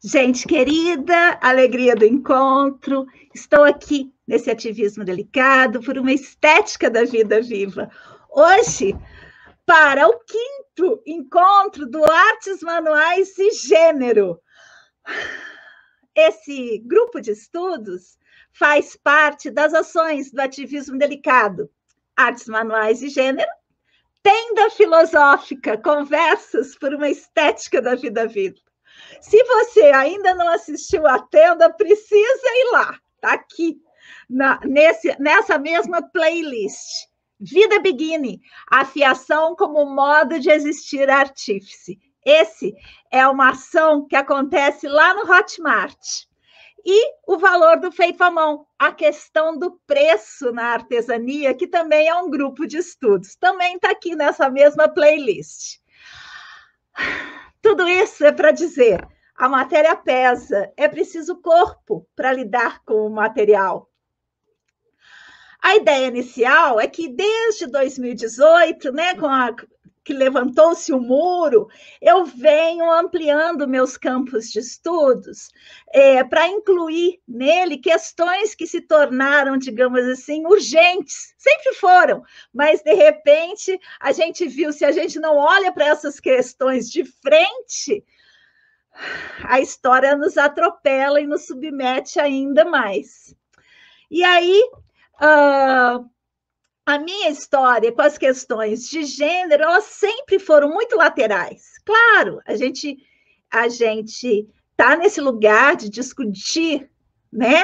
Gente querida, alegria do encontro. Estou aqui nesse ativismo delicado por uma estética da vida viva. Hoje, para o quinto encontro do Artes Manuais e Gênero. Esse grupo de estudos faz parte das ações do ativismo delicado, Artes Manuais e Gênero, tenda filosófica, conversas por uma estética da vida viva. Se você ainda não assistiu à tenda, precisa ir lá. Está aqui, nessa mesma playlist. Vida Beginning, afiação como modo de existir artífice. Esse é uma ação que acontece lá no Hotmart. E o valor do feito à mão, a questão do preço na artesania, que também é um grupo de estudos. Também está aqui nessa mesma playlist. Tudo isso é para dizer, a matéria pesa, é preciso corpo para lidar com o material. A ideia inicial é que desde 2018, que levantou-se o muro, eu venho ampliando meus campos de estudos para incluir nele questões que se tornaram, digamos assim, urgentes. Sempre foram, mas, de repente, a gente viu, se a gente não olha para essas questões de frente, a história nos atropela e nos submete ainda mais. E aí, a minha história com as questões de gênero, elas sempre foram muito laterais. Claro, a gente está nesse lugar de discutir, né,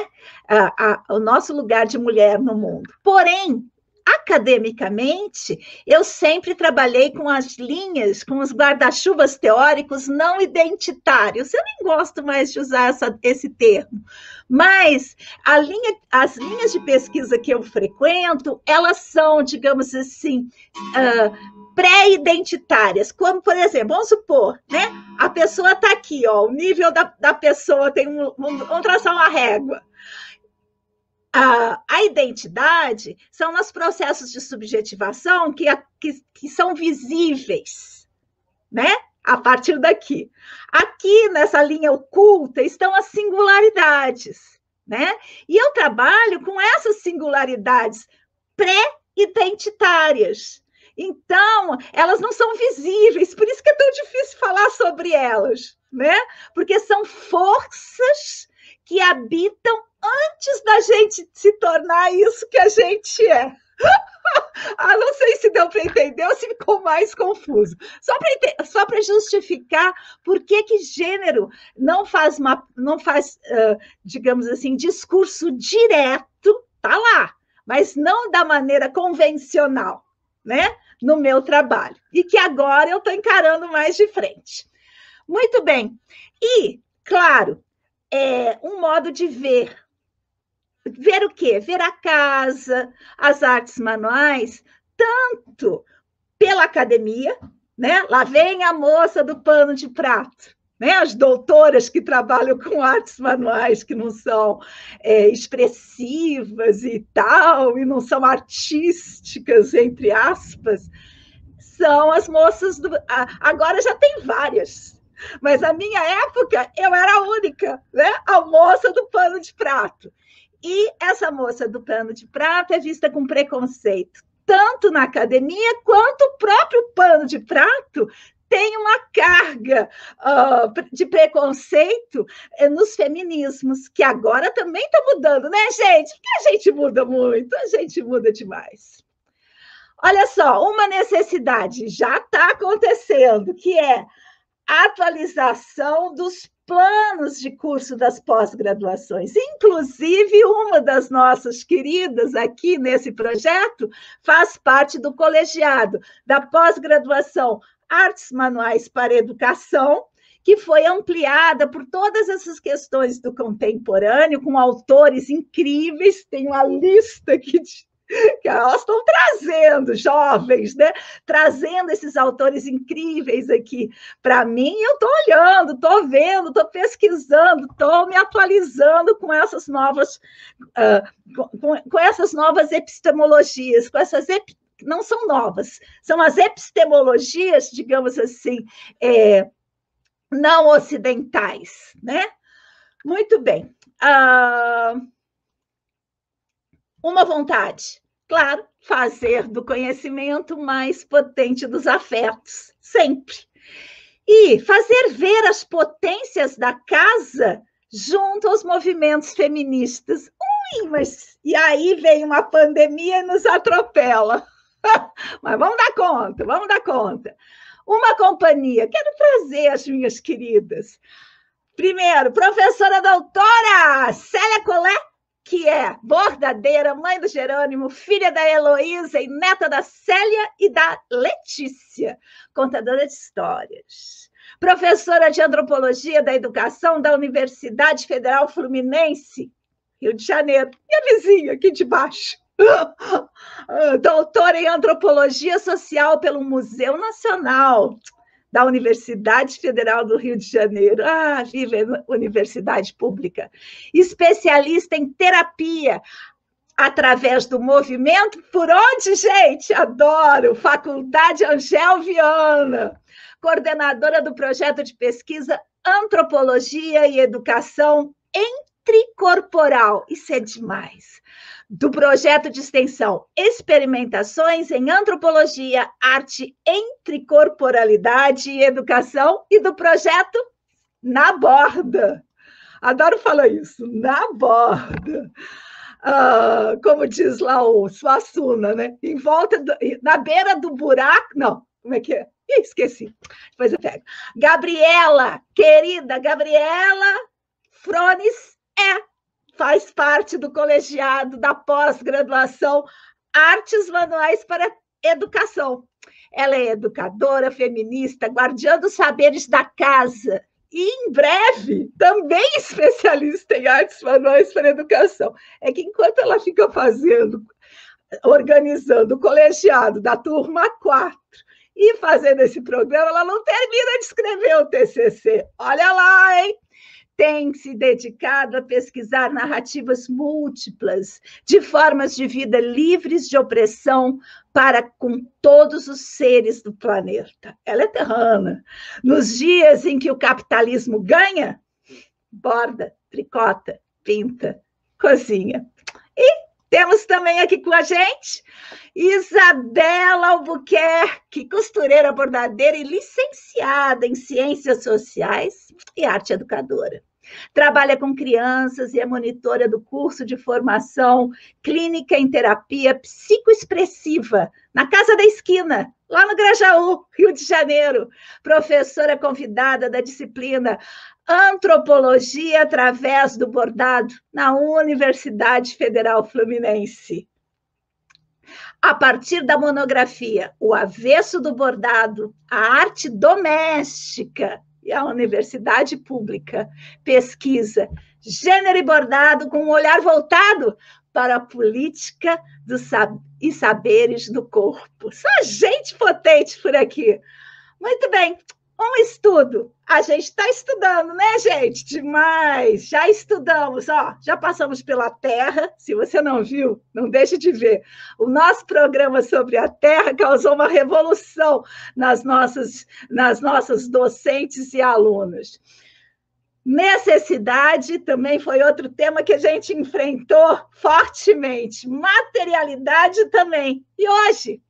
o nosso lugar de mulher no mundo. Porém, academicamente, eu sempre trabalhei com as linhas, com os guarda-chuvas teóricos não identitários. Eu nem gosto mais de usar esse termo, mas as linhas de pesquisa que eu frequento, elas são, digamos assim, pré-identitárias. Como, por exemplo, vamos supor, né? A pessoa está aqui, ó, o nível da pessoa tem vamos traçar uma régua. A identidade são os processos de subjetivação que são visíveis, né? A partir daqui. Aqui, nessa linha oculta, estão as singularidades, né? E eu trabalho com essas singularidades pré-identitárias. Então, elas não são visíveis, por isso que é tão difícil falar sobre elas, né? Porque são forças que habitam antes da gente se tornar isso que a gente é. Não sei se deu para entender ou se ficou mais confuso. Só para justificar por que gênero não faz, digamos assim, discurso direto, tá lá, mas não da maneira convencional, né? No meu trabalho. E que agora eu estou encarando mais de frente. Muito bem. E, claro, um modo de ver. Ver o quê? Ver a casa, as artes manuais, tanto pela academia, né? Lá vem a moça do pano de prato, né? As doutoras que trabalham com artes manuais, que não são expressivas e tal, e não são artísticas, entre aspas, são as moças agora já tem várias. Mas na minha época, eu era a única, né? A moça do pano de prato. E essa moça do pano de prato é vista com preconceito, tanto na academia quanto o próprio pano de prato tem uma carga de preconceito nos feminismos, que agora também está mudando, né, gente? Porque a gente muda muito, a gente muda demais. Olha só, uma necessidade já está acontecendo, que é a atualização dos planos de curso das pós-graduações. Inclusive, uma das nossas queridas aqui nesse projeto faz parte do colegiado da pós-graduação Artes Manuais para Educação, que foi ampliada por todas essas questões do contemporâneo, com autores incríveis, tem uma lista aqui que elas estão trazendo, jovens, né? Trazendo esses autores incríveis aqui para mim. Eu estou olhando, estou vendo, estou pesquisando, estou me atualizando com essas novas, com essas novas epistemologias, não são novas, são as epistemologias, digamos assim, não ocidentais, né? Muito bem. Uma vontade, claro, fazer do conhecimento mais potente dos afetos, sempre. E fazer ver as potências da casa junto aos movimentos feministas. Ui, mas e aí vem uma pandemia e nos atropela. Mas vamos dar conta, vamos dar conta. Uma companhia, quero trazer as minhas queridas. Primeiro, professora doutora Célia Collet, que é bordadeira, mãe do Jerônimo, filha da Heloísa e neta da Célia e da Letícia, contadora de histórias. Professora de Antropologia da Educação da Universidade Federal Fluminense, Rio de Janeiro, minha vizinha aqui de baixo. Doutora em Antropologia Social pelo Museu Nacional da Universidade Federal do Rio de Janeiro. Ah, viva a universidade pública. Especialista em terapia através do movimento. Por onde, gente? Adoro! Faculdade Angel Viana. Coordenadora do projeto de pesquisa Antropologia e Educação Intricorporal. Isso é demais. Do projeto de extensão Experimentações em Antropologia, Arte, Intricorporalidade e Educação e do projeto Na Borda. Adoro falar isso, na borda. Como diz lá o Suassuna, né? Em volta, na beira do buraco, não, como é que é? Ih, esqueci, depois eu pego. Gabriela, querida Gabriela Frones faz parte do colegiado da pós-graduação Artes Manuais para Educação. Ela é educadora, feminista, guardiã dos saberes da casa e, em breve, também especialista em artes manuais para educação. É que enquanto ela fica organizando o colegiado da turma 4 e fazendo esse programa, ela não termina de escrever o TCC. Olha lá, hein? Tem se dedicado a pesquisar narrativas múltiplas de formas de vida livres de opressão para com todos os seres do planeta. Ela é terrana. Nos dias em que o capitalismo ganha, borda, tricota, pinta, cozinha. E temos também aqui com a gente Isabela Albuquerque, costureira bordadeira e licenciada em Ciências Sociais e Arte Educadora. Trabalha com crianças e é monitora do curso de formação clínica em terapia psicoexpressiva na Casa da Esquina, lá no Grajaú, Rio de Janeiro. Professora convidada da disciplina Antropologia através do bordado na Universidade Federal Fluminense. A partir da monografia O Avesso do Bordado, a Arte Doméstica e a Universidade Pública, pesquisa Gênero e Bordado com um olhar voltado para a política e saberes do corpo. Só gente potente por aqui. Muito bem, um estudo. A gente está estudando, né, gente? Demais! Já estudamos, ó, já passamos pela Terra. Se você não viu, não deixe de ver. O nosso programa sobre a Terra causou uma revolução nas nossas docentes e alunas. Necessidade também foi outro tema que a gente enfrentou fortemente. Materialidade também. E hoje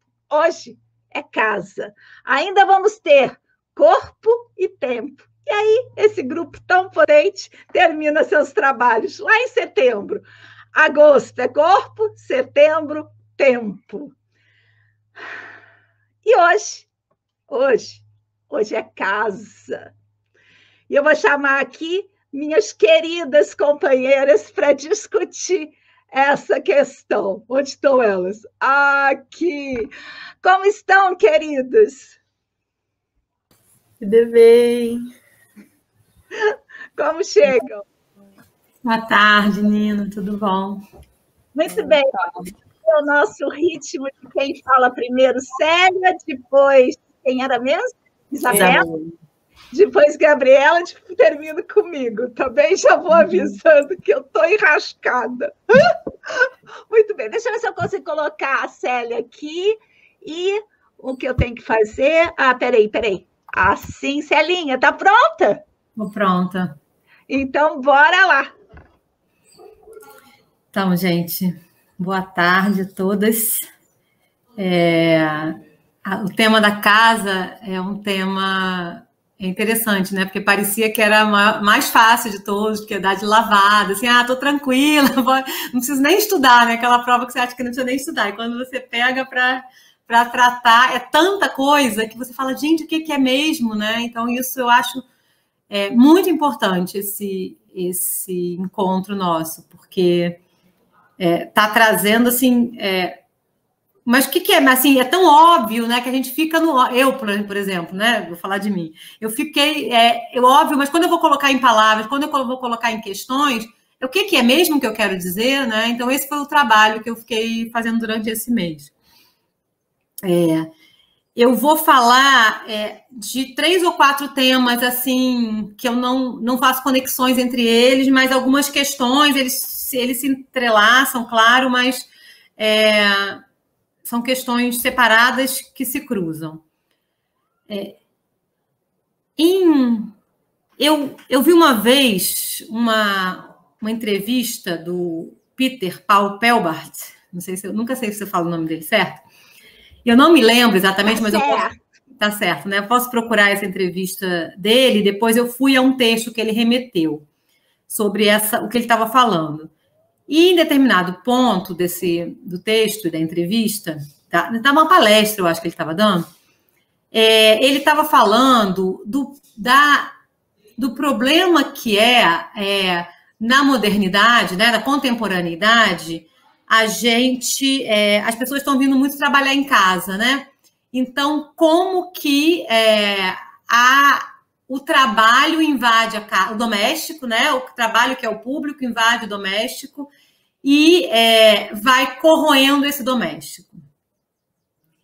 é casa. Ainda vamos ter corpo e tempo. E aí, esse grupo tão potente termina seus trabalhos lá em setembro. Agosto é corpo, setembro, tempo. E hoje é casa. E eu vou chamar aqui minhas queridas companheiras para discutir essa questão. Onde estão elas? Aqui. Como estão, queridas? Tudo bem. Como chegam? Boa tarde, Nina. Tudo bom? Muito bem. É o nosso ritmo de quem fala primeiro, Célia, depois, quem era mesmo? Isabela. Depois, Gabriela, termino comigo. Também já vou avisando que eu estou enrascada. Muito bem. Deixa eu ver se eu consigo colocar a Célia aqui. E o que eu tenho que fazer... Ah, peraí. Assim, Celinha, tá pronta? Tô pronta. Então, bora lá. Então, gente, boa tarde a todas. O tema da casa é um tema interessante, né? Porque parecia que era mais fácil de todos, porque dar de lavada, assim, tô tranquila, não preciso nem estudar, né? Aquela prova que você acha que não precisa nem estudar. E quando você pega para tratar, é tanta coisa que você fala, gente, o que é mesmo, né? Então, isso eu acho muito importante, esse encontro nosso, porque tá trazendo, assim... Mas o que é? Assim, é tão óbvio, né, que a gente fica no... Eu, por exemplo, né, vou falar de mim. Eu fiquei... óbvio, mas quando eu vou colocar em palavras, quando eu vou colocar em questões, o que é mesmo que eu quero dizer, né? Então, esse foi o trabalho que eu fiquei fazendo durante esse mês. Eu vou falar de 3 ou 4 temas, assim, que eu não faço conexões entre eles, mas algumas questões, eles se entrelaçam, claro, mas... são questões separadas que se cruzam. Eu vi uma vez uma entrevista do Peter Paul Pelbart, nunca sei se você fala o nome dele, certo? Eu não me lembro exatamente, mas eu posso... Tá certo, né? Eu posso procurar essa entrevista dele, depois eu fui a um texto que ele remeteu sobre o que ele estava falando. E em determinado ponto do texto e da entrevista, tá uma palestra, eu acho que ele estava dando, ele estava falando do problema que na modernidade, né, na contemporaneidade, as pessoas estão vindo muito trabalhar em casa, né? Então, como que o trabalho invade o doméstico, né? O trabalho que é o público invade o doméstico e vai corroendo esse doméstico.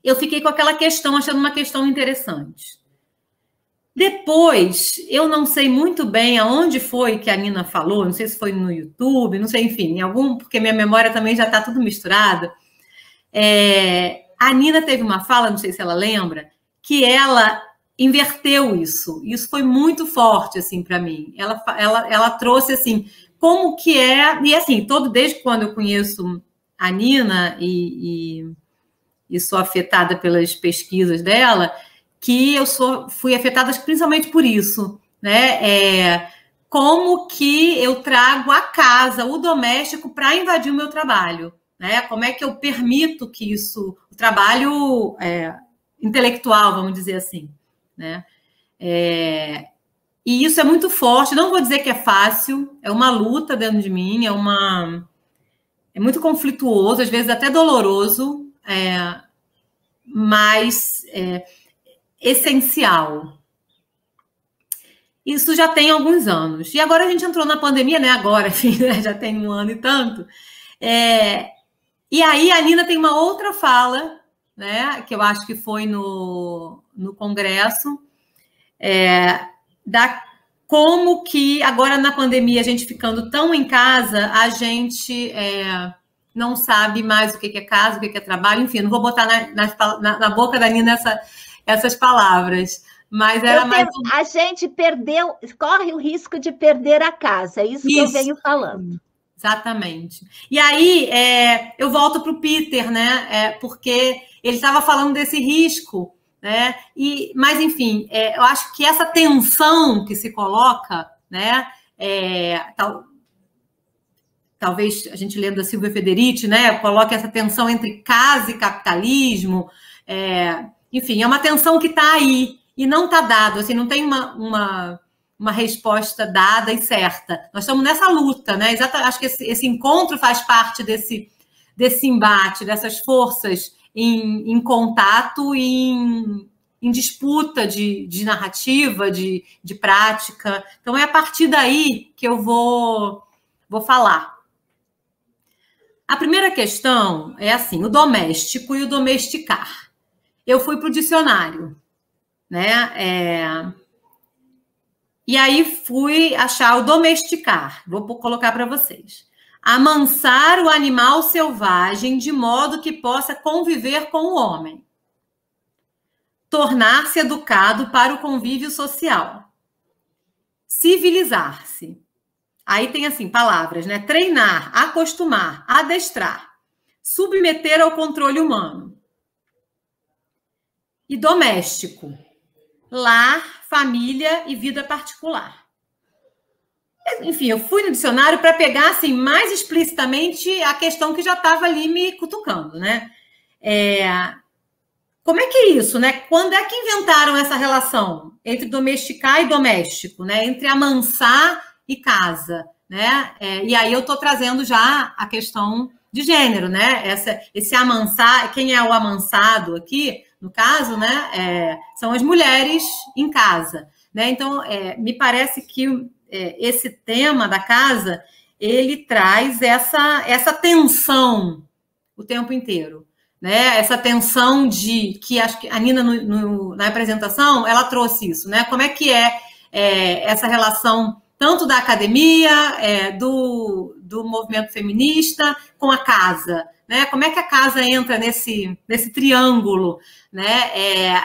Eu fiquei com aquela questão, achando uma questão interessante. Depois, eu não sei muito bem aonde foi que a Nina falou, não sei se foi no YouTube, não sei, enfim, porque minha memória também já está tudo misturada. A Nina teve uma fala, não sei se ela lembra, que ela inverteu isso. Isso foi muito forte, assim, para mim. Ela trouxe, assim, como que é... E, assim, desde quando eu conheço a Nina e sou afetada pelas pesquisas dela, que eu fui afetada principalmente por isso, né? Como que eu trago a casa, o doméstico, para invadir o meu trabalho, né? Como é que eu permito que o trabalho intelectual, vamos dizer assim, né? E isso é muito forte, não vou dizer que é fácil, é uma luta dentro de mim, é muito conflituoso, às vezes até doloroso, mas essencial. Isso já tem alguns anos. E agora a gente entrou na pandemia, né? Agora, enfim, né? Já tem 1 ano e tanto. E aí a Nina tem uma outra fala, né? Que eu acho que foi no Congresso, como que agora na pandemia, a gente ficando tão em casa, a gente não sabe mais o que é casa, o que é trabalho, enfim, não vou botar na boca da Nina essas palavras, mas era A gente corre o risco de perder a casa, é isso que eu venho falando. Exatamente. E aí, eu volto para o Peter, né? Porque ele estava falando desse risco, né? Mas, enfim, eu acho que essa tensão que se coloca, né? Talvez a gente lendo da Silvia Federici, né? Coloque essa tensão entre casa e capitalismo. Enfim, é uma tensão que está aí e não está dado, assim, não tem uma resposta dada e certa. Nós estamos nessa luta, né? Acho que esse encontro faz parte desse embate, dessas forças em contato e em disputa de narrativa, de prática. Então, é a partir daí que eu vou falar. A primeira questão é assim, o doméstico e o domesticar. Eu fui para o dicionário, né? E aí fui achar o domesticar. Vou colocar para vocês. Amansar o animal selvagem de modo que possa conviver com o homem. tornar-se educado para o convívio social, civilizar-se. Aí tem assim, palavras, né? Treinar, acostumar, adestrar, submeter ao controle humano. E doméstico, lar, família e vida particular. Enfim, eu fui no dicionário para pegar assim, mais explicitamente a questão que já estava ali me cutucando, né? Como é que é isso, né? Quando é que inventaram essa relação entre domesticar e doméstico, né? Entre amansar e casa, né? E aí eu estou trazendo já a questão de gênero, né? Esse amansar, quem é o amansado aqui, no caso, né? São as mulheres em casa, né? Então, me parece que esse tema da casa, ele traz essa tensão o tempo inteiro. Né, essa tensão de que acho que a Nina na apresentação ela trouxe isso, né? Como é que essa relação tanto da academia, do movimento feminista com a casa, né? Como é que a casa entra nesse triângulo, né?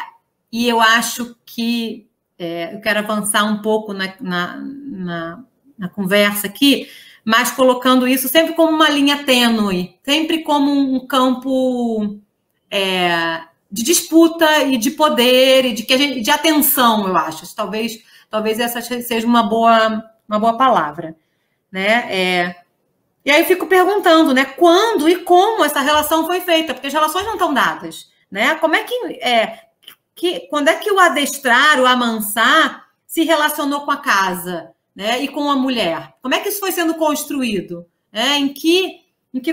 E eu acho que eu quero avançar um pouco na conversa aqui, mas colocando isso sempre como uma linha tênue, sempre como um campo de disputa e de poder e de atenção, eu acho. Talvez essa seja uma boa palavra, né? E aí eu fico perguntando, né? Quando e como essa relação foi feita? Porque as relações não estão dadas, né? Como é quando é que o adestrar, o amansar, se relacionou com a casa? Né, e com a mulher. Como é que isso foi sendo construído? Né? Em que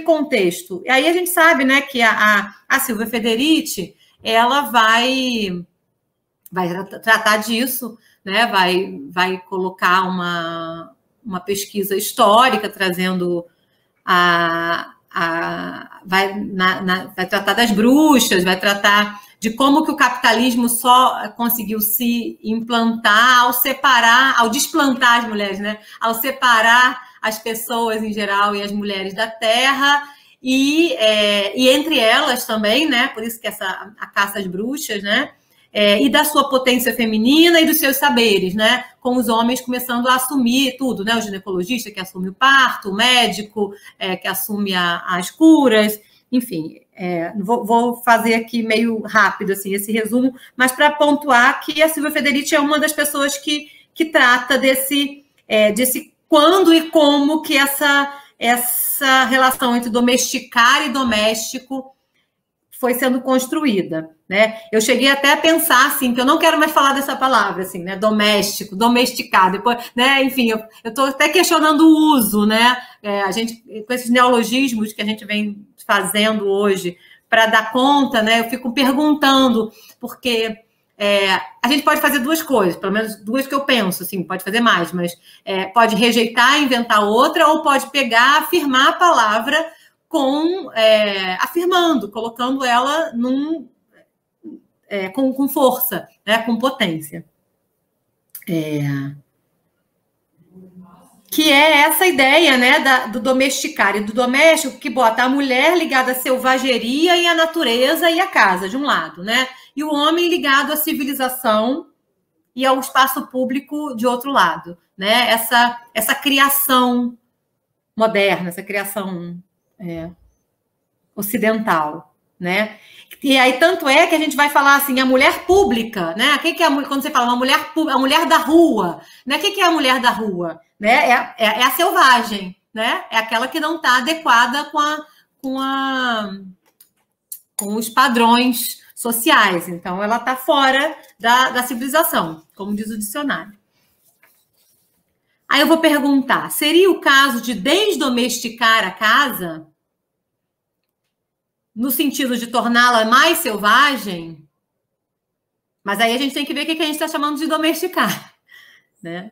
contexto? E aí a gente sabe, né, que a Silvia Federici, ela vai tratar disso, né, vai colocar uma pesquisa histórica, trazendo vai tratar das bruxas, vai tratar de como que o capitalismo só conseguiu se implantar ao desplantar as mulheres, né? Ao separar as pessoas em geral e as mulheres da terra, e entre elas também, né? Por isso que a caça às bruxas, né? E da sua potência feminina e dos seus saberes, né? Com os homens começando a assumir tudo, né? O ginecologista que assume o parto, o médico que assume as curas, enfim. Vou fazer aqui meio rápido assim, esse resumo, mas para pontuar que a Silvia Federici é uma das pessoas que trata desse quando e como que essa relação entre domesticar e doméstico foi sendo construída, né? Eu cheguei até a pensar assim, que eu não quero mais falar dessa palavra, assim, né? Doméstico, domesticar, depois, né? Enfim, eu estou até questionando o uso, né? A gente, com esses neologismos que a gente vem fazendo hoje para dar conta, né? Eu fico perguntando, porque a gente pode fazer duas coisas, pelo menos duas que eu penso, assim, pode fazer mais, mas pode rejeitar, inventar outra, ou pode pegar, afirmar a palavra afirmando, colocando ela com força, né, com potência. Que é essa ideia, né, do domesticar e do doméstico, que bota a mulher ligada à selvageria e à natureza e à casa, de um lado, né? E o homem ligado à civilização e ao espaço público, de outro lado, né? Essa criação moderna, essa criação ocidental, né? E aí, tanto é que a gente vai falar assim, a mulher pública, né? O que é quando você fala uma mulher pública, a mulher da rua, né? O que é a mulher da rua? Né? É a selvagem, né? É aquela que não está adequada com os padrões sociais. Então, ela está fora da civilização, como diz o dicionário. Aí eu vou perguntar, seria o caso de desdomesticar a casa? No sentido de torná-la mais selvagem? Mas aí a gente tem que ver o que a gente está chamando de domesticar, né?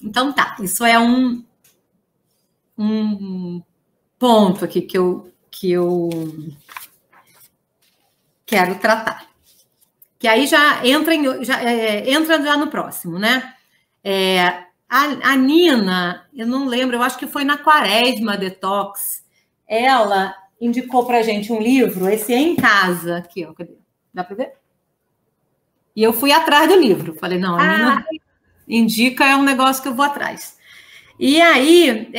Então tá, isso é um ponto aqui que eu quero tratar. Que aí já entra no próximo, né? A Nina, eu não lembro, eu acho que foi na Quaresma Detox, ela indicou pra gente um livro, esse Em Casa, aqui, ó, cadê? Dá para ver? E eu fui atrás do livro. Falei, não, a Nina indica, é um negócio que eu vou atrás. E aí,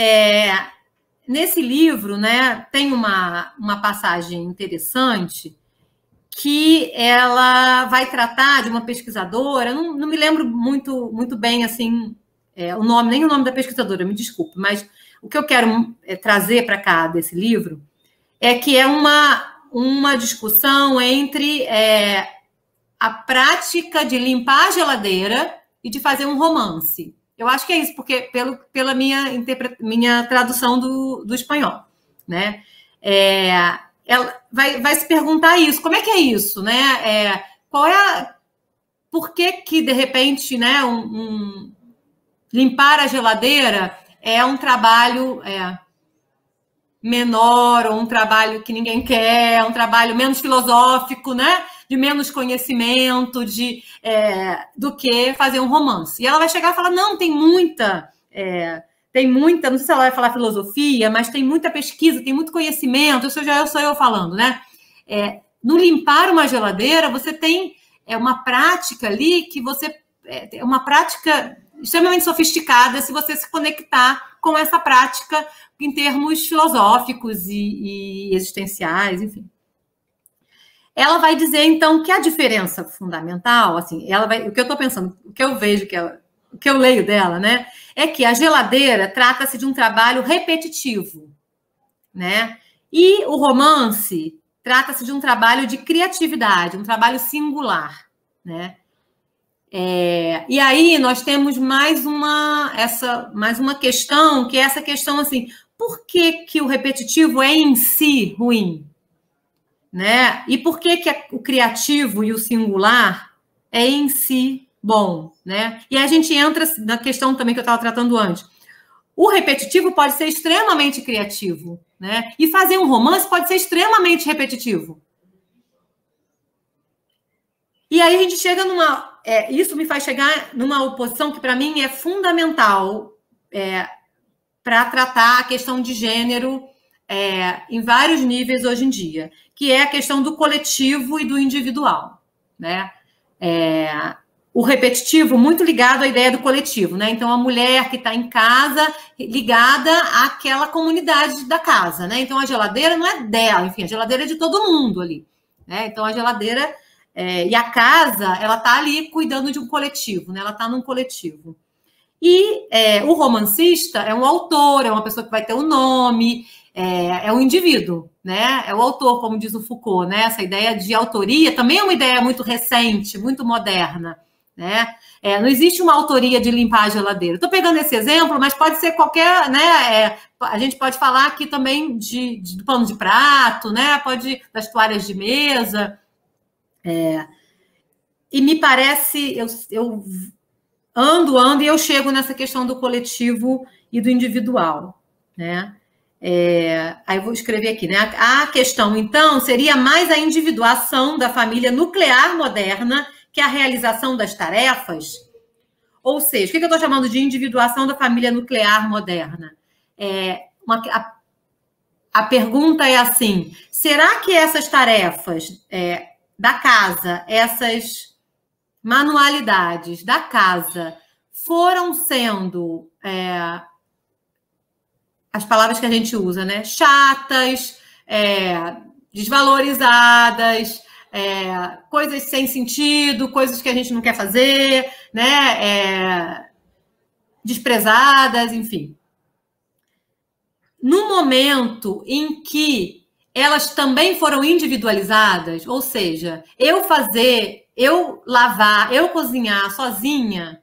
nesse livro, né, tem uma passagem interessante que ela vai tratar de uma pesquisadora, não me lembro muito bem assim, o nome, nem o nome da pesquisadora, me desculpe, mas o que eu quero trazer para cá desse livro é que é uma discussão entre a prática de limpar a geladeira e de fazer um romance. Eu acho que é isso, porque pela minha tradução do espanhol, né? Ela vai se perguntar isso, como é que é isso, né? Por que de repente, né, limpar a geladeira é um trabalho menor, ou um trabalho que ninguém quer, um trabalho menos filosófico, né? De menos conhecimento, do que fazer um romance. E ela vai chegar e falar, não, tem muita, não sei se ela vai falar filosofia, mas tem muita pesquisa, tem muito conhecimento, isso já sou eu falando, né? No limpar uma geladeira, você tem uma prática ali que é uma prática extremamente sofisticada se você se conectar com essa prática em termos filosóficos e existenciais, enfim. Ela vai dizer, então, que a diferença fundamental, assim, o que eu estou pensando, o que eu vejo, o que eu leio dela, né, é que a geladeira trata-se de um trabalho repetitivo, né, e o romance trata-se de um trabalho de criatividade, um trabalho singular, né. E aí nós temos mais uma questão, que é essa questão, assim, por que o repetitivo é em si ruim? Né? E por que o criativo e o singular é em si bom, né? E a gente entra na questão também que eu estava tratando antes. O repetitivo pode ser extremamente criativo, né? E fazer um romance pode ser extremamente repetitivo. E aí a gente chega isso me faz chegar numa oposição que para mim é fundamental para tratar a questão de gênero em vários níveis hoje em dia, que é a questão do coletivo e do individual, né? O repetitivo muito ligado à ideia do coletivo, né? Então, a mulher que está em casa ligada àquela comunidade da casa, né? Então, a geladeira não é dela, enfim, a geladeira é de todo mundo ali, né? Então, a geladeira e a casa, ela está ali cuidando de um coletivo, né? Ela está num coletivo. E o romancista é um autor, é uma pessoa que vai ter um nome, é um indivíduo, né? É o autor, como diz o Foucault, né? Essa ideia de autoria também é uma ideia muito recente, muito moderna, né? Não existe uma autoria de limpar a geladeira. Estou pegando esse exemplo, mas pode ser qualquer, né? A gente pode falar aqui também do pano de prato, né? Das toalhas de mesa. E me parece, eu ando e eu chego nessa questão do coletivo e do individual, né? Aí eu vou escrever aqui, né? A questão, então, seria mais a individuação da família nuclear moderna que a realização das tarefas. Ou seja, o que eu estou chamando de individuação da família nuclear moderna? A pergunta é assim, será que essas tarefas da casa, essas manualidades da casa foram sendo as palavras que a gente usa, né? Chatas, desvalorizadas, coisas sem sentido, coisas que a gente não quer fazer, né? Desprezadas, enfim. No momento em que elas também foram individualizadas, ou seja, eu lavar, eu cozinhar sozinha,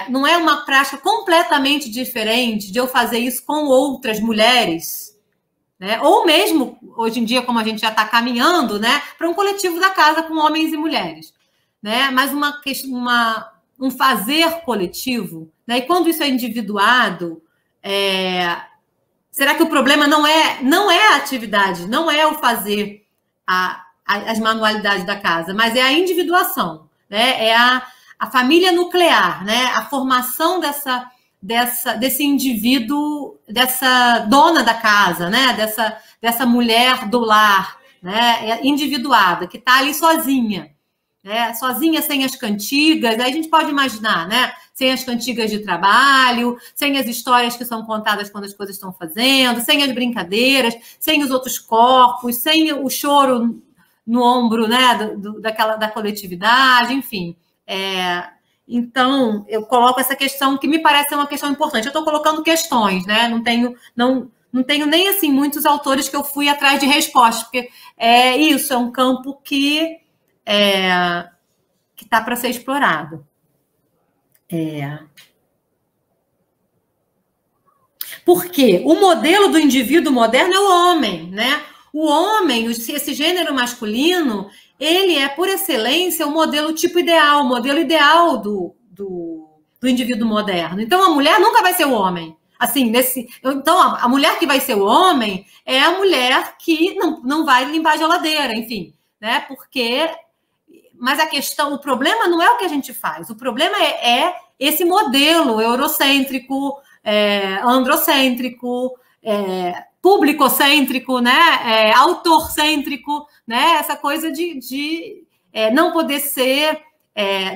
não é uma prática completamente diferente de eu fazer isso com outras mulheres, né? Ou mesmo, hoje em dia, como a gente já está caminhando, né, para um coletivo da casa com homens e mulheres, né? Mas um fazer coletivo, né? E quando isso é individuado, será que o problema não é a atividade, não é o fazer as manualidades da casa, mas é a individuação, né? É a família nuclear, né? A formação desse indivíduo, dessa dona da casa, né? Dessa mulher do lar, né? Individuada, que está ali sozinha, né? Sozinha, sem as cantigas. Aí a gente pode imaginar, né? Sem as cantigas de trabalho, sem as histórias que são contadas quando as coisas estão fazendo, sem as brincadeiras, sem os outros corpos, sem o choro no ombro, né? Da coletividade, enfim. Então, eu coloco essa questão que me parece ser uma questão importante. Eu estou colocando questões, né? Não tenho nem assim muitos autores que eu fui atrás de respostas, porque isso é um campo que está para ser explorado. Porque o modelo do indivíduo moderno é o homem, né? O homem, esse gênero masculino, ele é, por excelência, o modelo tipo ideal, o modelo ideal do indivíduo moderno. Então, a mulher nunca vai ser o homem. Assim, então, a mulher que vai ser o homem é a mulher que não vai limpar a geladeira, enfim, né? Mas o problema não é o que a gente faz, o problema é esse modelo eurocêntrico, androcêntrico, publicocêntrico, né? Autorcêntrico, né? Essa coisa de não poder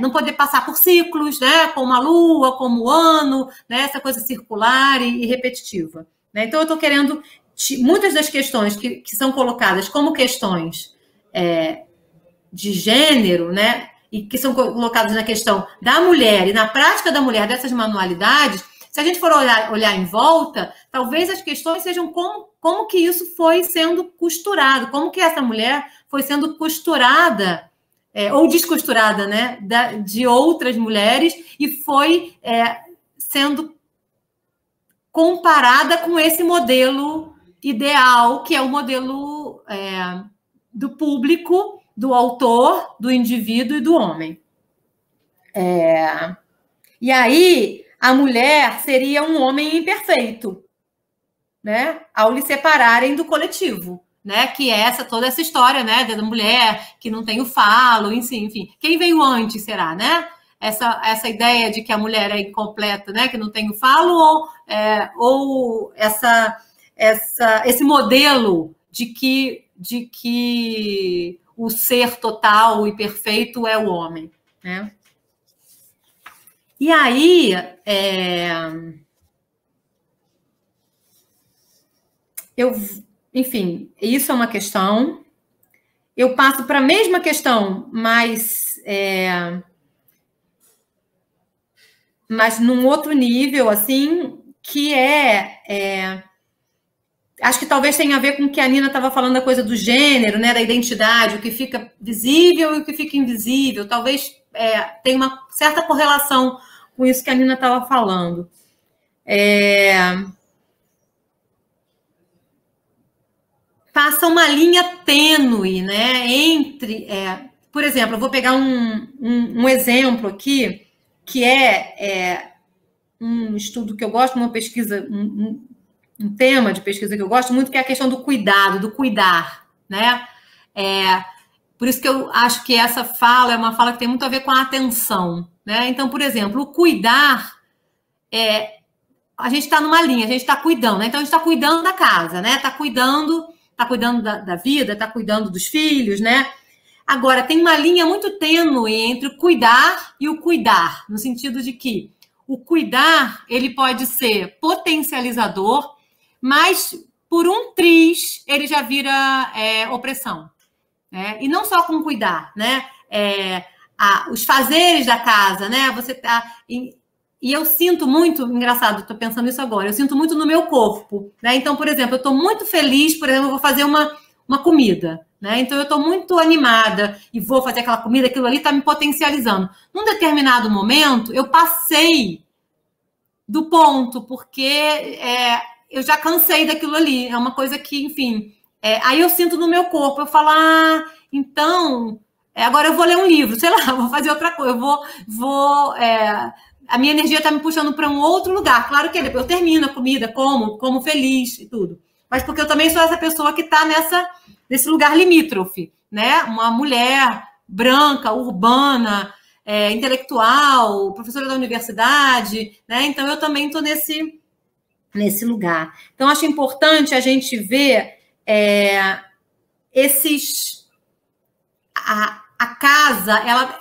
não poder passar por ciclos, né? Como a lua, como o ano, né? Essa coisa circular e repetitiva, né? Então, eu estou querendo muitas das questões que são colocadas como questões de gênero, né? E que são colocadas na questão da mulher e na prática da mulher dessas manualidades. Se a gente for olhar em volta, talvez as questões sejam como que isso foi sendo costurado, como que essa mulher foi sendo costurada ou descosturada, né, de outras mulheres e foi sendo comparada com esse modelo ideal, que é o modelo do público, do autor, do indivíduo e do homem. E aí, a mulher seria um homem imperfeito, né? Ao lhe separarem do coletivo, né? Que é toda essa história, né? Da mulher que não tem o falo, enfim. Quem veio antes, será, né? Essa ideia de que a mulher é incompleta, né? Que não tem o falo, ou esse modelo de que o ser total e perfeito é o homem, né? E aí, enfim, isso é uma questão. Eu passo para a mesma questão, mas num outro nível, assim, que acho que talvez tenha a ver com o que a Nina estava falando, da coisa do gênero, né, da identidade, o que fica visível e o que fica invisível. Talvez tenha uma certa correlação com isso que a Nina estava falando. Passa uma linha tênue, né, entre... por exemplo, eu vou pegar um exemplo aqui, que um estudo que eu gosto, uma pesquisa... um tema de pesquisa que eu gosto muito, que é a questão do cuidado, do cuidar, né? Por isso que eu acho que essa fala é uma fala que tem muito a ver com a atenção, né? Então, por exemplo, o cuidar a gente está numa linha, a gente está cuidando, né? Então, a gente está cuidando da casa, né? Está cuidando da vida, está cuidando dos filhos, né? Agora, tem uma linha muito tênue entre o cuidar e o cuidar, no sentido de que o cuidar, ele pode ser potencializador, mas por um triz ele já vira opressão. Né? E não só com cuidar, né? Os fazeres da casa, né? Você tá... E eu sinto muito, engraçado, estou pensando isso agora, eu sinto muito no meu corpo, né? Então, por exemplo, eu estou muito feliz, por exemplo, eu vou fazer uma comida, né? Então, eu estou muito animada e vou fazer aquela comida, aquilo ali está me potencializando. Num determinado momento, eu passei do ponto, porque eu já cansei daquilo ali. É uma coisa que, enfim... aí eu sinto no meu corpo, eu falo, então... agora eu vou ler um livro, sei lá, vou fazer outra coisa, a minha energia está me puxando para um outro lugar. Claro que depois eu termino a comida, como feliz e tudo. Mas porque eu também sou essa pessoa que está nesse lugar limítrofe, né? Uma mulher branca, urbana, intelectual, professora da universidade, né? Então eu também estou nesse lugar. Então acho importante a gente ver a casa,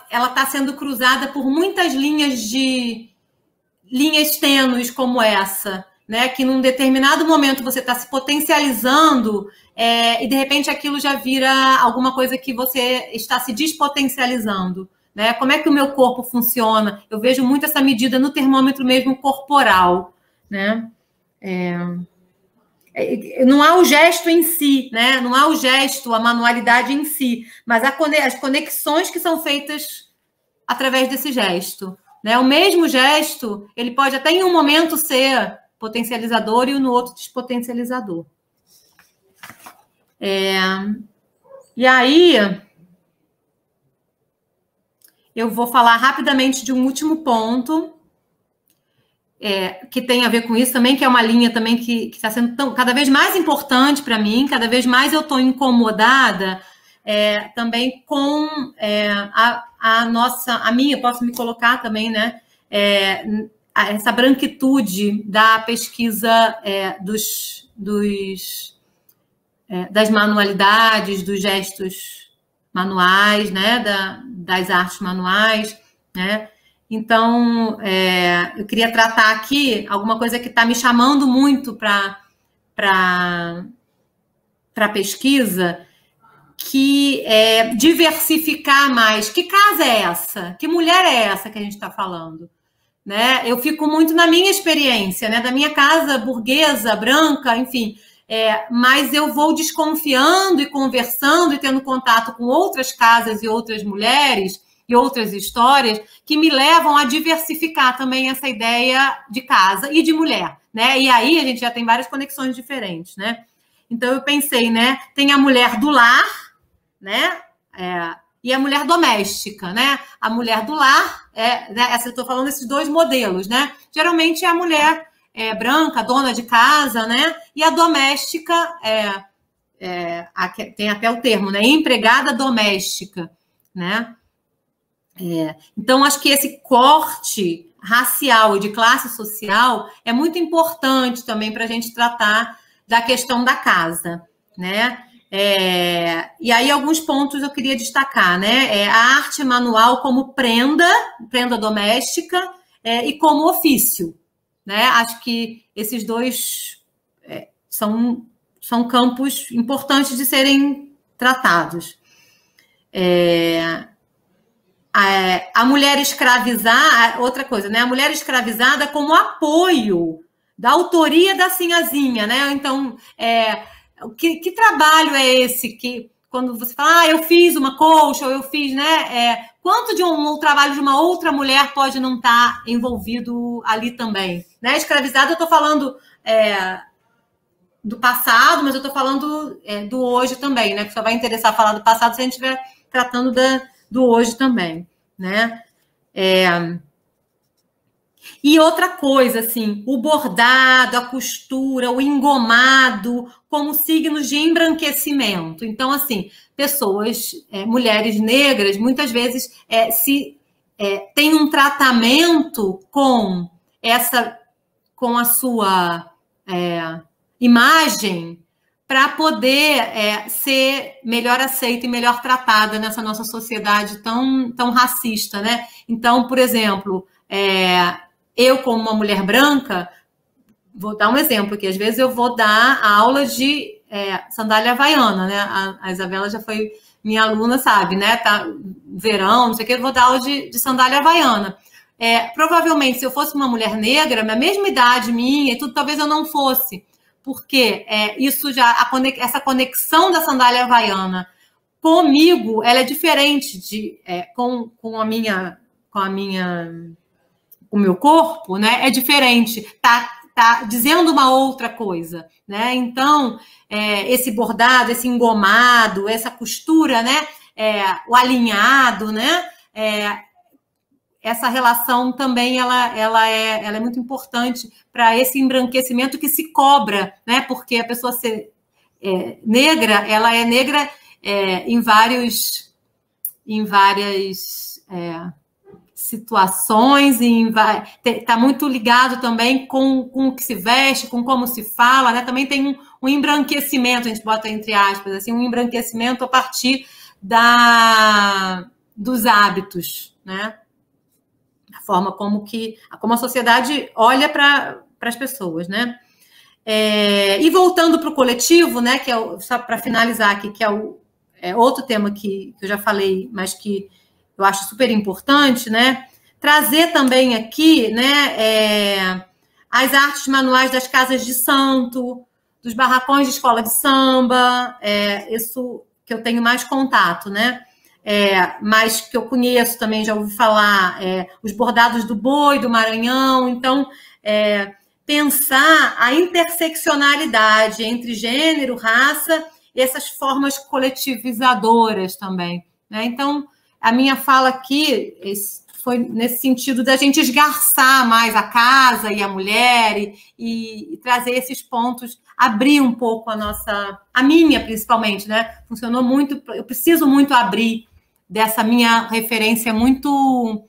ela está sendo cruzada por muitas linhas tênues como essa, né? Que num determinado momento você está se potencializando e de repente aquilo já vira alguma coisa que você está se despotencializando, né? Como é que o meu corpo funciona? Eu vejo muito essa medida no termômetro mesmo corporal, né? Não há o gesto em si, né? Não há o gesto, a manualidade em si, mas as conexões que são feitas através desse gesto, né? O mesmo gesto, ele pode até em um momento ser potencializador e no outro despotencializador. E aí, eu vou falar rapidamente de um último ponto, que tem a ver com isso também, que é uma linha também que está sendo cada vez mais importante para mim, cada vez mais eu estou incomodada também com a minha, posso me colocar também, né? Essa branquitude da pesquisa das manualidades, dos gestos manuais, né? Das artes manuais, né? Então, eu queria tratar aqui alguma coisa que está me chamando muito para a pesquisa, que é diversificar mais. Que casa é essa? Que mulher é essa que a gente está falando? Né? Eu fico muito na minha experiência, né? Da minha casa burguesa, branca, enfim, mas eu vou desconfiando e conversando e tendo contato com outras casas e outras mulheres e outras histórias que me levam a diversificar também essa ideia de casa e de mulher, né? E aí a gente já tem várias conexões diferentes, né? Então eu pensei, né? Tem a mulher do lar, né? E a mulher doméstica, né? A mulher do lar, né? Eu estou falando desses dois modelos, né? Geralmente é a mulher branca, dona de casa, né? E a doméstica tem até o termo, né? Empregada doméstica, né? Então, acho que esse corte racial e de classe social é muito importante também para a gente tratar da questão da casa, né? E aí, alguns pontos eu queria destacar, né? A arte manual como prenda doméstica e como ofício, né? Acho que esses dois são campos importantes de serem tratados. A mulher escravizada, outra coisa, né? A mulher escravizada como apoio da autoria da sinhazinha, né? Então, que trabalho é esse que, quando você fala, eu fiz uma colcha, ou eu fiz, né? Quanto de um trabalho de uma outra mulher pode não estar envolvido ali também? Né? Escravizada, eu estou falando do passado, mas eu estou falando do hoje também, né? Que só vai interessar falar do passado se a gente estiver tratando do hoje também, né? E outra coisa, assim, o bordado, a costura, o engomado, como signos de embranquecimento. Então, assim, pessoas, mulheres negras, muitas vezes têm um tratamento com a sua imagem para poder ser melhor aceita e melhor tratada nessa nossa sociedade tão racista, né? Então, por exemplo, eu, como uma mulher branca, vou dar um exemplo aqui. Às vezes eu vou dar aula de sandália havaiana, né? A Isabela já foi minha aluna, sabe, né? Tá, verão, não sei o que, eu vou dar aula de sandália havaiana. Provavelmente, se eu fosse uma mulher negra, na mesma idade minha e tudo, talvez eu não fosse. Porque isso essa conexão da sandália havaiana comigo, ela é diferente com o meu corpo, né? É diferente, tá dizendo uma outra coisa, né? Então, esse bordado, esse engomado, essa costura, né? O alinhado, né? Essa relação também ela é muito importante para esse embranquecimento que se cobra, né? Porque a pessoa ser negra, ela é negra em várias situações, está muito ligado também com o que se veste, com como se fala, né? Também tem um embranquecimento, a gente bota entre aspas, assim, um embranquecimento a partir dos hábitos, né? A forma como a sociedade olha para as pessoas, né? E voltando para o coletivo, né? Que só para finalizar aqui, que é outro tema que eu já falei, mas que eu acho super importante, né? Trazer também aqui, né, as artes manuais das casas de santo, dos barracões de escola de samba, isso que eu tenho mais contato, né? Mas que eu conheço também, já ouvi falar, os bordados do boi, do Maranhão. Então, pensar a interseccionalidade entre gênero, raça e essas formas coletivizadoras também, né? Então, a minha fala aqui foi nesse sentido da gente esgarçar mais a casa e a mulher e trazer esses pontos, abrir um pouco a minha principalmente, né? Funcionou muito, eu preciso muito abrir dessa minha referência muito,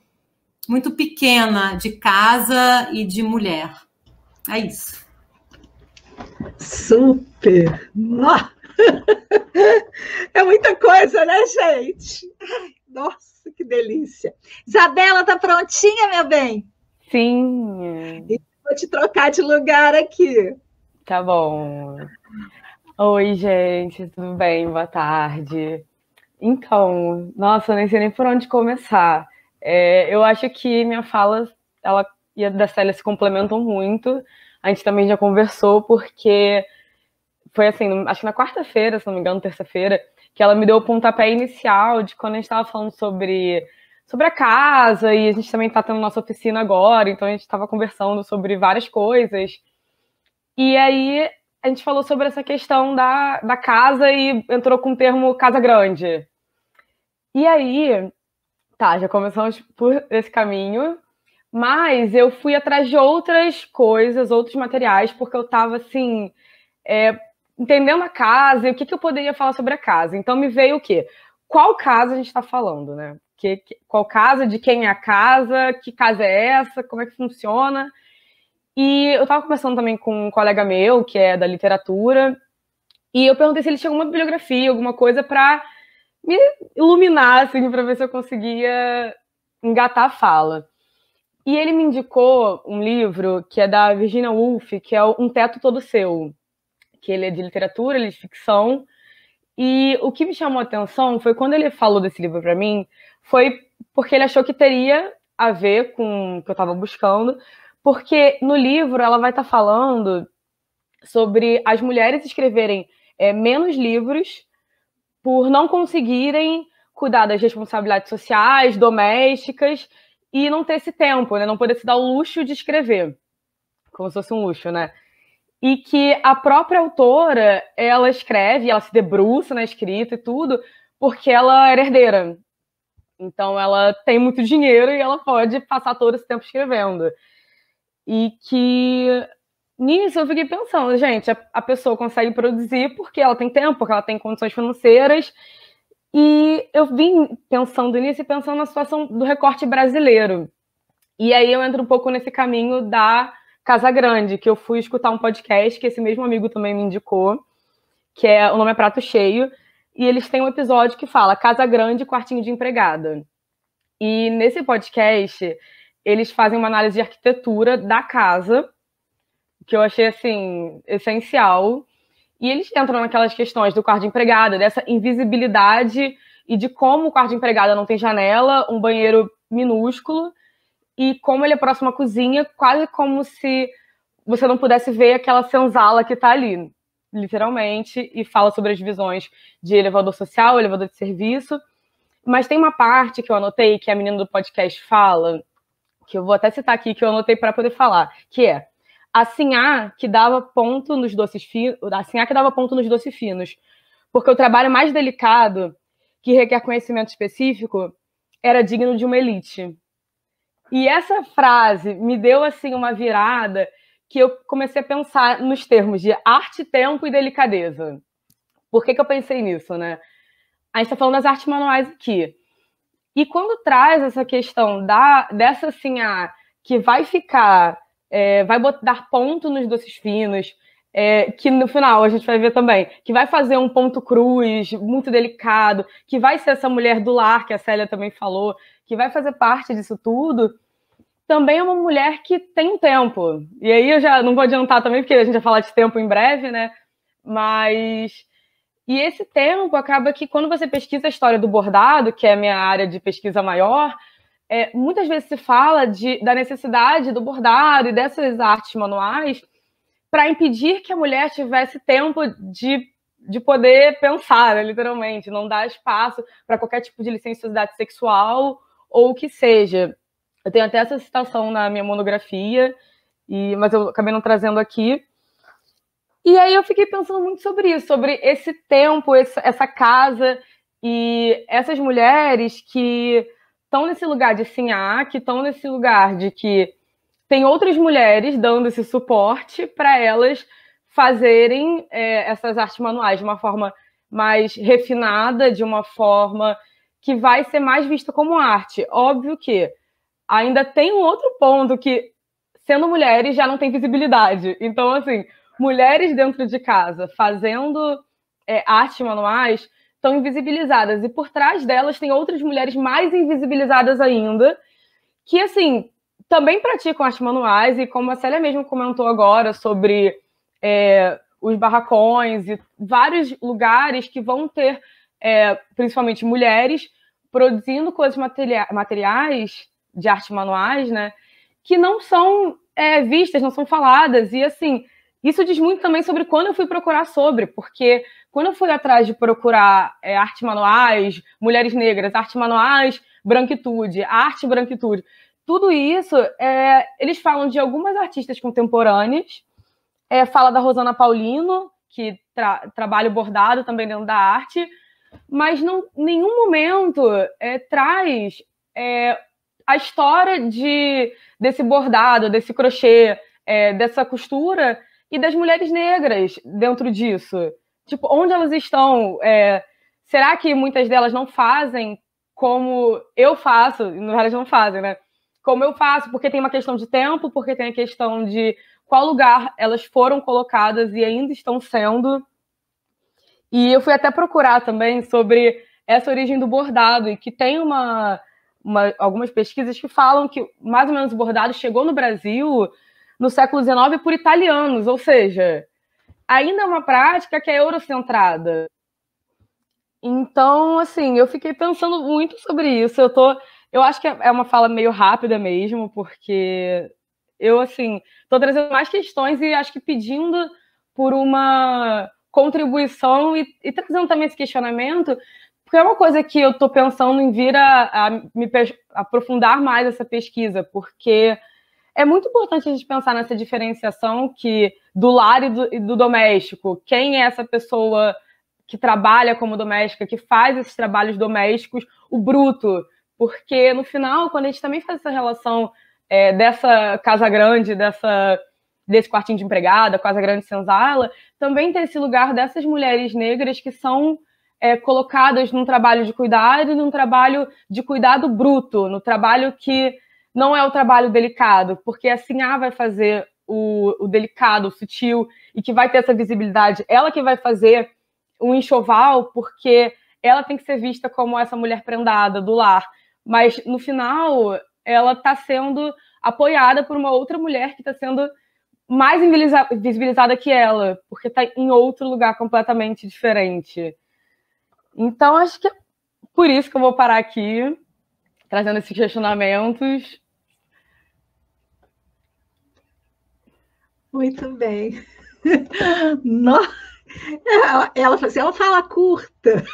muito pequena de casa e de mulher. É isso. Super! É muita coisa, né, gente? Ai, nossa, que delícia. Isabela, tá prontinha, meu bem? Sim. Vou te trocar de lugar aqui. Tá bom. Oi, gente, tudo bem? Boa tarde. Então, nossa, nem sei nem por onde começar. Eu acho que minha fala, ela e a da Célia se complementam muito. A gente também já conversou, porque foi assim, acho que na quarta-feira, se não me engano, terça-feira, que ela me deu o pontapé inicial de quando a gente estava falando sobre a casa, e a gente também está tendo nossa oficina agora, então a gente estava conversando sobre várias coisas. E aí a gente falou sobre essa questão da casa e entrou com o termo casa grande. E aí, tá, já começamos por esse caminho, mas eu fui atrás de outras coisas, outros materiais, porque eu estava assim, entendendo a casa e o que eu poderia falar sobre a casa. Então me veio o quê? Qual casa a gente está falando, né? Qual casa, de quem é a casa, que casa é essa, como é que funciona. E eu estava conversando também com um colega meu, que é da literatura, e eu perguntei se ele tinha alguma bibliografia, alguma coisa para me iluminar, assim, para ver se eu conseguia engatar a fala. E ele me indicou um livro que é da Virginia Woolf, que é Um Teto Todo Seu, que ele é de literatura, ele é de ficção. E o que me chamou a atenção foi quando ele falou desse livro para mim, foi porque ele achou que teria a ver com o que eu estava buscando, porque no livro ela vai estar falando sobre as mulheres escreverem menos livros por não conseguirem cuidar das responsabilidades sociais, domésticas, e não ter esse tempo, né? Não poder se dar o luxo de escrever, como se fosse um luxo, né? E que a própria autora, ela escreve, ela se debruça na escrita e tudo, porque ela era herdeira. Então ela tem muito dinheiro e ela pode passar todo esse tempo escrevendo. E que nisso eu fiquei pensando, gente, a pessoa consegue produzir porque ela tem tempo, porque ela tem condições financeiras. E eu vim pensando nisso e pensando na situação do recorte brasileiro. E aí eu entro um pouco nesse caminho da Casa Grande, que eu fui escutar um podcast que esse mesmo amigo também me indicou, que o nome é Prato Cheio, e eles têm um episódio que fala Casa Grande, quartinho de empregada. E nesse podcast, eles fazem uma análise de arquitetura da casa, que eu achei, assim, essencial. E eles entram naquelas questões do quarto de empregada, dessa invisibilidade e de como o quarto de empregada não tem janela, um banheiro minúsculo, e como ele é próximo à cozinha, quase como se você não pudesse ver aquela senzala que está ali, literalmente, e fala sobre as divisões de elevador social, elevador de serviço. Mas tem uma parte que eu anotei, que a menina do podcast fala, que eu vou até citar aqui, que eu anotei para poder falar, que é a Sinhá que dava ponto nos doces finos, porque o trabalho mais delicado, que requer conhecimento específico, era digno de uma elite. E essa frase me deu assim uma virada que eu comecei a pensar nos termos de arte, tempo e delicadeza. Por que eu pensei nisso, né? A gente está falando das artes manuais aqui. E quando traz essa questão dessa assim, que vai ficar, vai dar ponto nos doces finos, que no final a gente vai ver também, que vai fazer um ponto cruz muito delicado, que vai ser essa mulher do lar, que a Célia também falou, que vai fazer parte disso tudo, também é uma mulher que tem um tempo. E aí eu já não vou adiantar também, porque a gente vai falar de tempo em breve, né? Mas... E esse tempo acaba que, quando você pesquisa a história do bordado, que é a minha área de pesquisa maior, muitas vezes se fala da necessidade do bordado e dessas artes manuais para impedir que a mulher tivesse tempo de poder pensar, né, literalmente, não dar espaço para qualquer tipo de licenciosidade sexual ou o que seja. Eu tenho até essa citação na minha monografia, mas eu acabei não trazendo aqui. E aí eu fiquei pensando muito sobre isso, sobre esse tempo, essa casa e essas mulheres que estão nesse lugar de sinhá, que estão nesse lugar de que tem outras mulheres dando esse suporte para elas fazerem essas artes manuais de uma forma mais refinada, de uma forma que vai ser mais vista como arte. Óbvio que ainda tem um outro ponto que, sendo mulheres, já não tem visibilidade. Então, assim, mulheres dentro de casa fazendo artes manuais estão invisibilizadas. E por trás delas tem outras mulheres mais invisibilizadas ainda, que, assim, também praticam artes manuais. E como a Célia mesmo comentou agora sobre os barracões e vários lugares que vão ter, principalmente mulheres, produzindo coisas materiais de artes manuais, né, que não são vistas, não são faladas. E, assim, isso diz muito também sobre quando eu fui procurar porque quando eu fui atrás de procurar artes manuais, mulheres negras, artes manuais, branquitude, arte branquitude, tudo isso, eles falam de algumas artistas contemporâneas, fala da Rosana Paulino, que trabalha o bordado também dentro da arte, mas em nenhum momento traz a história desse bordado, desse crochê, dessa costura e das mulheres negras dentro disso. Tipo, onde elas estão? Será que muitas delas não fazem como eu faço? Na verdade, não fazem, né? Como eu faço, porque tem uma questão de tempo, porque tem a questão de qual lugar elas foram colocadas e ainda estão sendo. E eu fui até procurar também sobre essa origem do bordado, e que tem algumas pesquisas que falam que mais ou menos o bordado chegou no Brasil no século XIX por italianos, ou seja, ainda é uma prática que é eurocentrada. Então, assim, eu fiquei pensando muito sobre isso. Eu acho que é uma fala meio rápida mesmo, porque eu, assim, estou trazendo mais questões e acho que pedindo por uma contribuição e trazendo também esse questionamento, porque é uma coisa que eu estou pensando em vir a me aprofundar mais essa pesquisa, porque é muito importante a gente pensar nessa diferenciação do lar e do doméstico. Quem é essa pessoa que trabalha como doméstica, que faz esses trabalhos domésticos, o bruto? Porque, no final, quando a gente também faz essa relação dessa casa grande, desse quartinho de empregada, casa grande senzala, também tem esse lugar dessas mulheres negras que são colocadas num trabalho de cuidado e num trabalho de cuidado bruto, no trabalho que não é o trabalho delicado, porque a sinhá vai fazer o delicado, o sutil, e que vai ter essa visibilidade. Ela que vai fazer um enxoval, porque ela tem que ser vista como essa mulher prendada do lar. Mas, no final, ela está sendo apoiada por uma outra mulher que está sendo mais visibilizada que ela, porque está em outro lugar completamente diferente. Então, acho que é por isso que eu vou parar aqui, trazendo esses questionamentos. Muito bem. Ela falou assim, ela fala curta.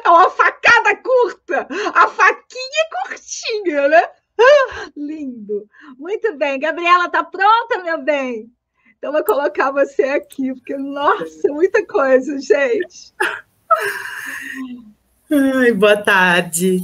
É uma facada curta. A faquinha é curtinha, né? Lindo. Muito bem. Gabriela, tá pronta, meu bem? Então, vou colocar você aqui, porque, nossa, muita coisa, gente. Ai, boa tarde.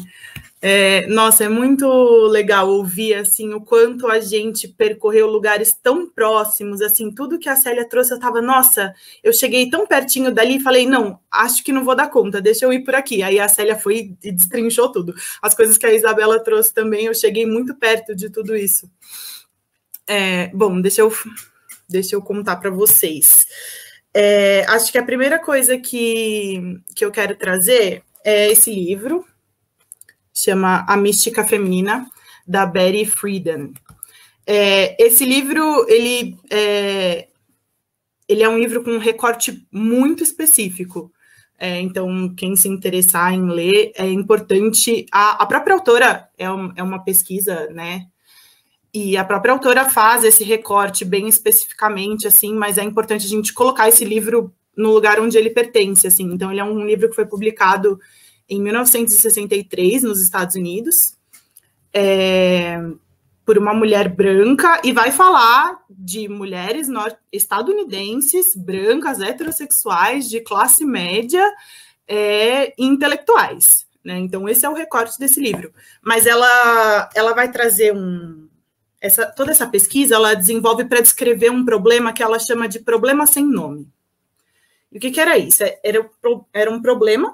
Nossa, é muito legal ouvir, assim, o quanto a gente percorreu lugares tão próximos, assim, tudo que a Célia trouxe, eu tava, nossa, eu cheguei tão pertinho dali e falei, não, acho que não vou dar conta, deixa eu ir por aqui. Aí a Célia foi e destrinchou tudo. As coisas que a Isabela trouxe também, eu cheguei muito perto de tudo isso. Bom, deixa eu contar para vocês. Acho que a primeira coisa que eu quero trazer é esse livro, chama A Mística Feminina, da Betty Friedan. Esse livro, ele é um livro com um recorte muito específico. Então, quem se interessar em ler, é importante... A própria autora é uma pesquisa, né? E a própria autora faz esse recorte bem especificamente, assim, mas é importante a gente colocar esse livro no lugar onde ele pertence, assim. Então, ele é um livro que foi publicado em 1963, nos Estados Unidos, por uma mulher branca, e vai falar de mulheres estadunidenses, brancas, heterossexuais, de classe média, intelectuais, né? Então, esse é o recorte desse livro. Mas ela vai trazer toda essa pesquisa, ela desenvolve para descrever um problema que ela chama de problema sem nome. E o que era isso? Era um problema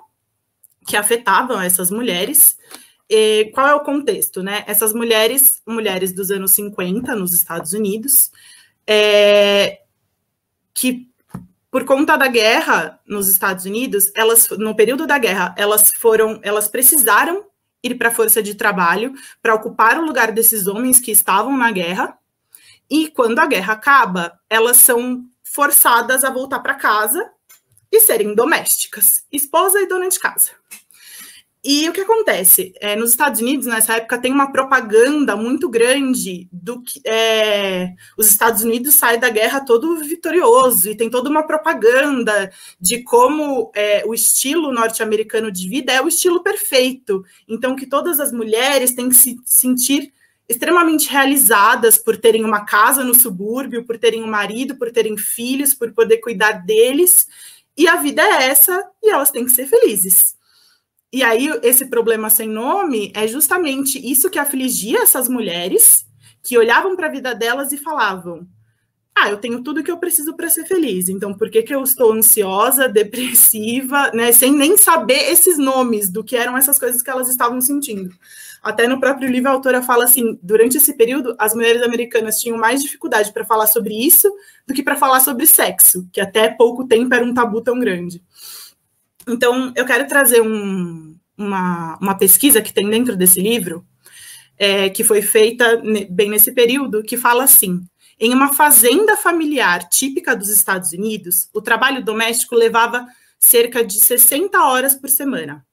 que afetavam essas mulheres. E qual é o contexto, né? Essas mulheres dos anos 50, nos Estados Unidos, que, por conta da guerra nos Estados Unidos, no período da guerra, elas precisaram ir para a força de trabalho para ocupar o lugar desses homens que estavam na guerra, e quando a guerra acaba, elas são forçadas a voltar para casa e serem domésticas, esposa e dona de casa. E o que acontece? Nos Estados Unidos, nessa época, tem uma propaganda muito grande do que os Estados Unidos saem da guerra todo vitorioso, e tem toda uma propaganda de como o estilo norte-americano de vida é o estilo perfeito. Então, que todas as mulheres têm que se sentir extremamente realizadas por terem uma casa no subúrbio, por terem um marido, por terem filhos, por poder cuidar deles. E a vida é essa, e elas têm que ser felizes. E aí, esse problema sem nome é justamente isso que afligia essas mulheres, que olhavam para a vida delas e falavam: eu tenho tudo que eu preciso para ser feliz, então por que eu estou ansiosa, depressiva, né, sem nem saber esses nomes do que eram essas coisas que elas estavam sentindo. Até no próprio livro a autora fala assim, durante esse período, as mulheres americanas tinham mais dificuldade para falar sobre isso do que para falar sobre sexo, que até pouco tempo era um tabu tão grande. Então, eu quero trazer uma pesquisa que tem dentro desse livro, que foi feita bem nesse período, que fala assim: em uma fazenda familiar típica dos Estados Unidos, o trabalho doméstico levava cerca de 60 horas por semana.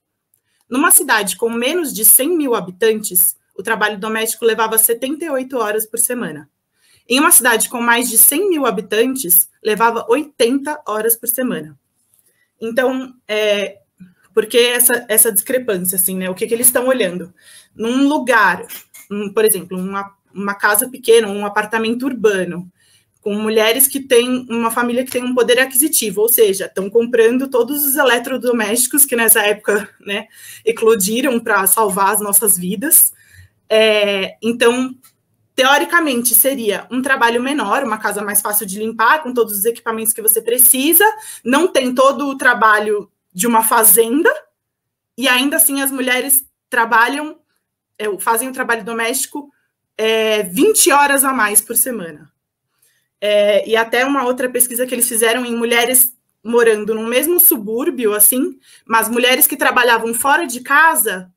Numa cidade com menos de 100 mil habitantes, o trabalho doméstico levava 78 horas por semana. Em uma cidade com mais de 100 mil habitantes, levava 80 horas por semana. Então, por que essa discrepância, assim, né? O que eles estão olhando? Num lugar, por exemplo, uma casa pequena, um apartamento urbano, com mulheres que têm uma família que tem um poder aquisitivo, ou seja, estão comprando todos os eletrodomésticos que nessa época, né, eclodiram para salvar as nossas vidas. Então, teoricamente, seria um trabalho menor, uma casa mais fácil de limpar, com todos os equipamentos que você precisa, não tem todo o trabalho de uma fazenda, e ainda assim as mulheres fazem o trabalho doméstico 20 horas a mais por semana. E até uma outra pesquisa que eles fizeram em mulheres morando no mesmo subúrbio, assim, mas mulheres que trabalhavam fora de casa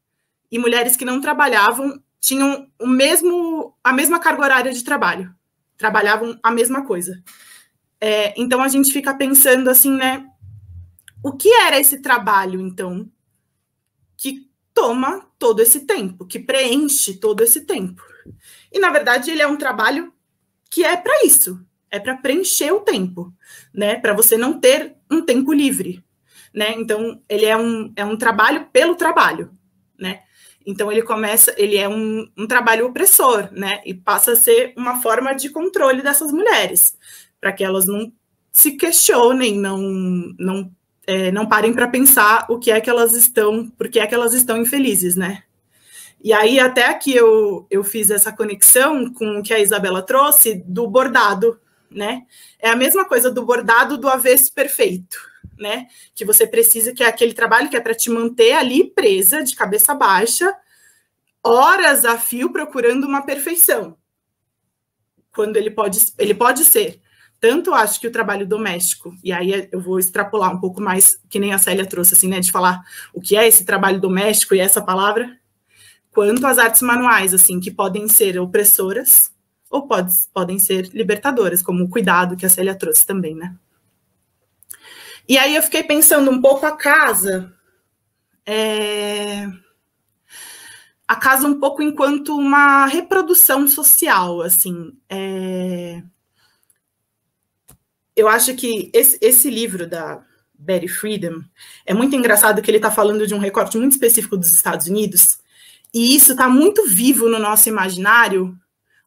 e mulheres que não trabalhavam tinham a mesma carga horária de trabalho, trabalhavam a mesma coisa. Então, a gente fica pensando assim, né, o que era esse trabalho, então, que toma todo esse tempo, que preenche todo esse tempo? E, na verdade, ele é um trabalho que é para isso, é para preencher o tempo, né, para você não ter um tempo livre, né? Então, ele é um trabalho pelo trabalho, né? Então, ele é um trabalho opressor, né? E passa a ser uma forma de controle dessas mulheres, para que elas não se questionem, não parem para pensar por que é que elas estão infelizes, né? E aí, até aqui eu fiz essa conexão com o que a Isabela trouxe do bordado, né? É a mesma coisa do bordado do avesso perfeito, né? Que você precisa, que é aquele trabalho que é para te manter ali presa, de cabeça baixa, horas a fio procurando uma perfeição. Quando ele pode ser. Tanto acho que o trabalho doméstico, e aí eu vou extrapolar um pouco mais, que nem a Célia trouxe, assim, né? De falar o que é esse trabalho doméstico e essa palavra, quanto as artes manuais, assim, que podem ser opressoras ou podem ser libertadoras, como o cuidado que a Célia trouxe também, né? E aí eu fiquei pensando um pouco a casa um pouco enquanto uma reprodução social, assim. Eu acho que esse livro da Betty Friedan é muito engraçado, que ele está falando de um recorte muito específico dos Estados Unidos, e isso está muito vivo no nosso imaginário,